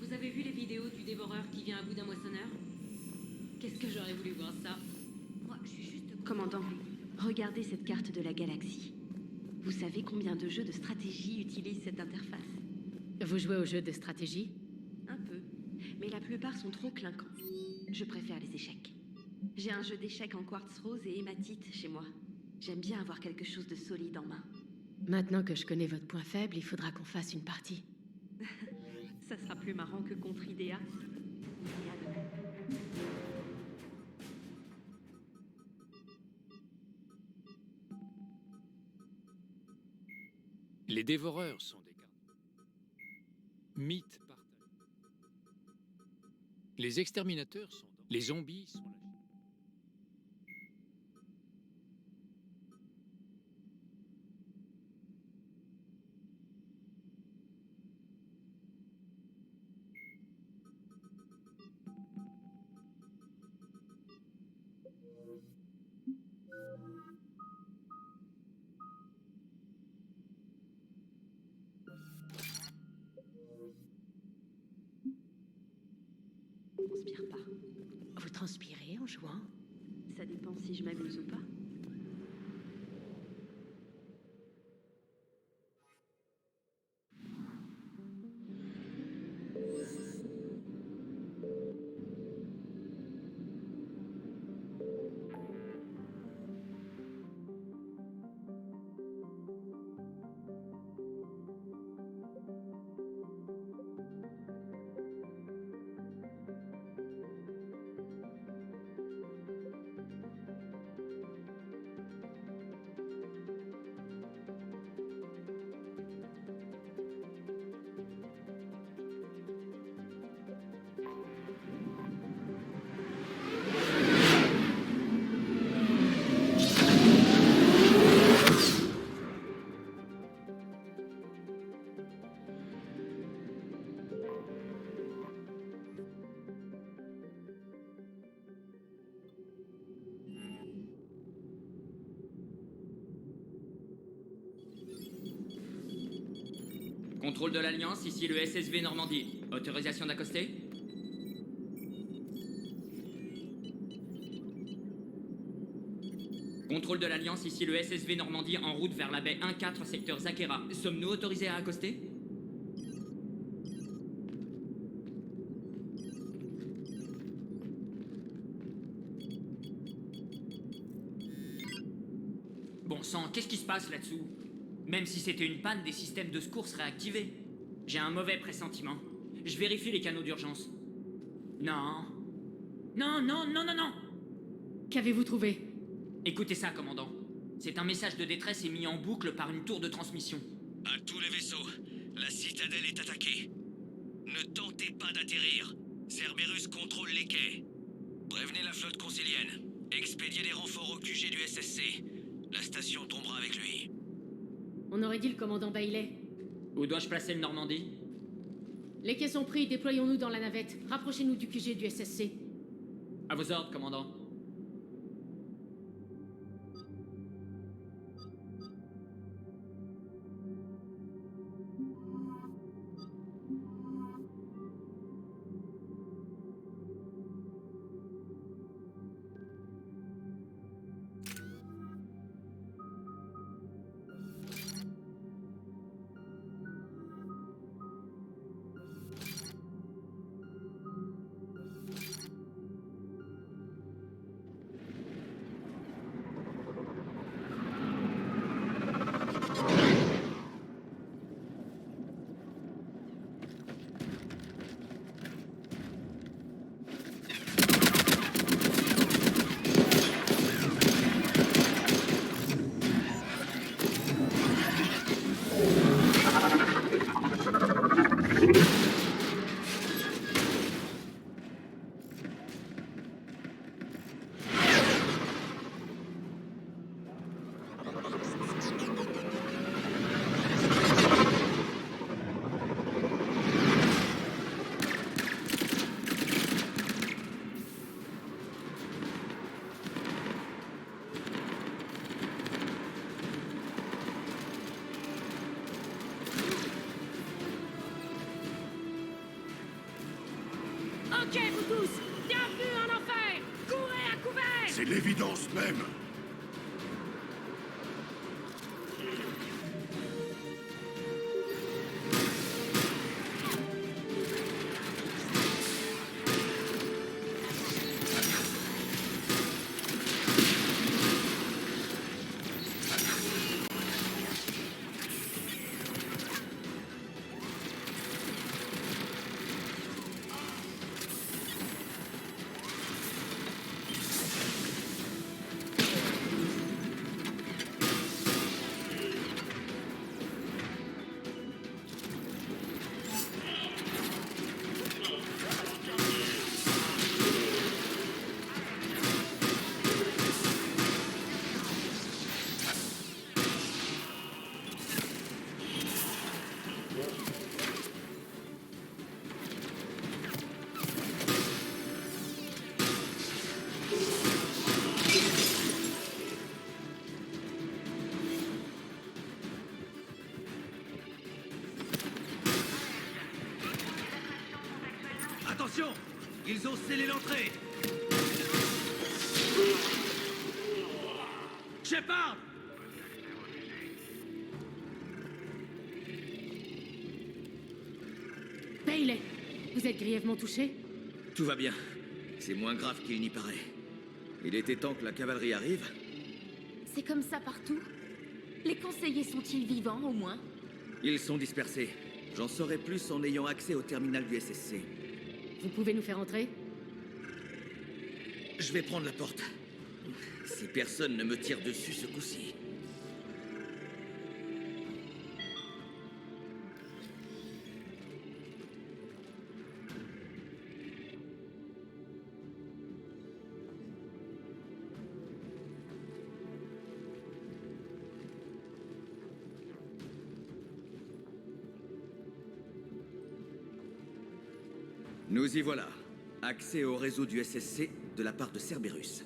P: Vous avez vu les vidéos du dévoreur qui vient à bout d'un moissonneur? Qu'est-ce que j'aurais voulu voir ça?
B: Moi, je suis juste...
H: Commandant, regardez cette carte de la galaxie. Vous savez combien de jeux de stratégie utilisent cette interface?
A: Vous jouez aux jeux de stratégie?
H: Un peu, mais la plupart sont trop clinquants. Je préfère les échecs. J'ai un jeu d'échecs en quartz rose et hématite chez moi. J'aime bien avoir quelque chose de solide en main.
A: Maintenant que je connais votre point faible, il faudra qu'on fasse une partie.
H: Ça sera plus marrant que contre Idea.
V: Les dévoreurs sont des mythes partagés. Les exterminateurs sont dans... Les zombies sont la...
H: transpire pas.
A: Vous transpirez en jouant?
H: Ça dépend si je m'amuse ou pas.
K: Contrôle de l'Alliance, ici le SSV Normandie. Autorisation d'accoster? Contrôle de l'Alliance, ici le SSV Normandie en route vers la baie 1-4 secteur Zakera. Sommes-nous autorisés à accoster? Bon sang, qu'est-ce qui se passe là-dessous? Même si c'était une panne, des systèmes de secours seraient activés. J'ai un mauvais pressentiment. Je vérifie les canaux d'urgence. Non. Non, non, non, non, non!
A: Qu'avez-vous trouvé?
K: Écoutez ça, commandant. C'est un message de détresse émis en boucle par une tour de transmission.
N: À tous les vaisseaux, la citadelle est attaquée. Ne tentez pas d'atterrir. Cerberus contrôle les quais. Prévenez la flotte consilienne. Expédiez des renforts au QG du SSC. La station tombera avec lui.
A: On aurait dit le commandant Bailey.
K: Où dois-je placer le Normandie?
A: Les quais sont pris, déployons-nous dans la navette. Rapprochez-nous du QG du SSC.
K: À vos ordres, commandant.
A: Ok, vous tous! Bienvenue en enfer! Courez à couvert!
G: C'est l'évidence même!
C: Attention! Ils ont scellé l'entrée. Shepard!
P: Bailey, vous êtes grièvement touché?
N: Tout va bien. C'est moins grave qu'il n'y paraît. Il était temps que la cavalerie arrive.
R: C'est comme ça partout? Les conseillers sont-ils vivants, au moins?
N: Ils sont dispersés. J'en saurai plus en ayant accès au terminal du SSC.
P: Vous pouvez nous faire entrer?
N: Je vais prendre la porte. Si personne ne me tire dessus ce coup-ci. Nous y voilà. Accès au réseau du SSC de la part de Cerberus.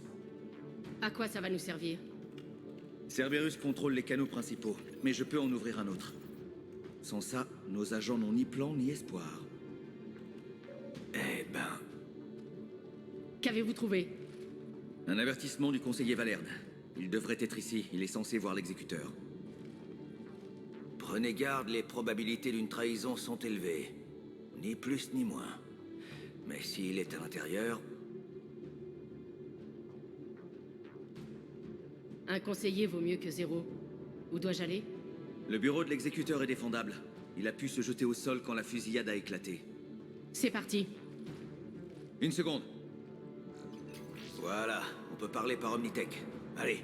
P: À quoi ça va nous servir?
N: Cerberus contrôle les canaux principaux, mais je peux en ouvrir un autre. Sans ça, nos agents n'ont ni plan ni espoir. Eh ben...
P: Qu'avez-vous trouvé?
N: Un avertissement du conseiller Valerne. Il devrait être ici, il est censé voir l'exécuteur.
O: Prenez garde, les probabilités d'une trahison sont élevées. Ni plus ni moins. Mais s'il est à l'intérieur...
P: Un conseiller vaut mieux que zéro. Où dois-je aller?
N: Le bureau de l'exécuteur est défendable. Il a pu se jeter au sol quand la fusillade a éclaté.
P: C'est parti.
N: Une seconde.
O: Voilà, on peut parler par Omnitech. Allez.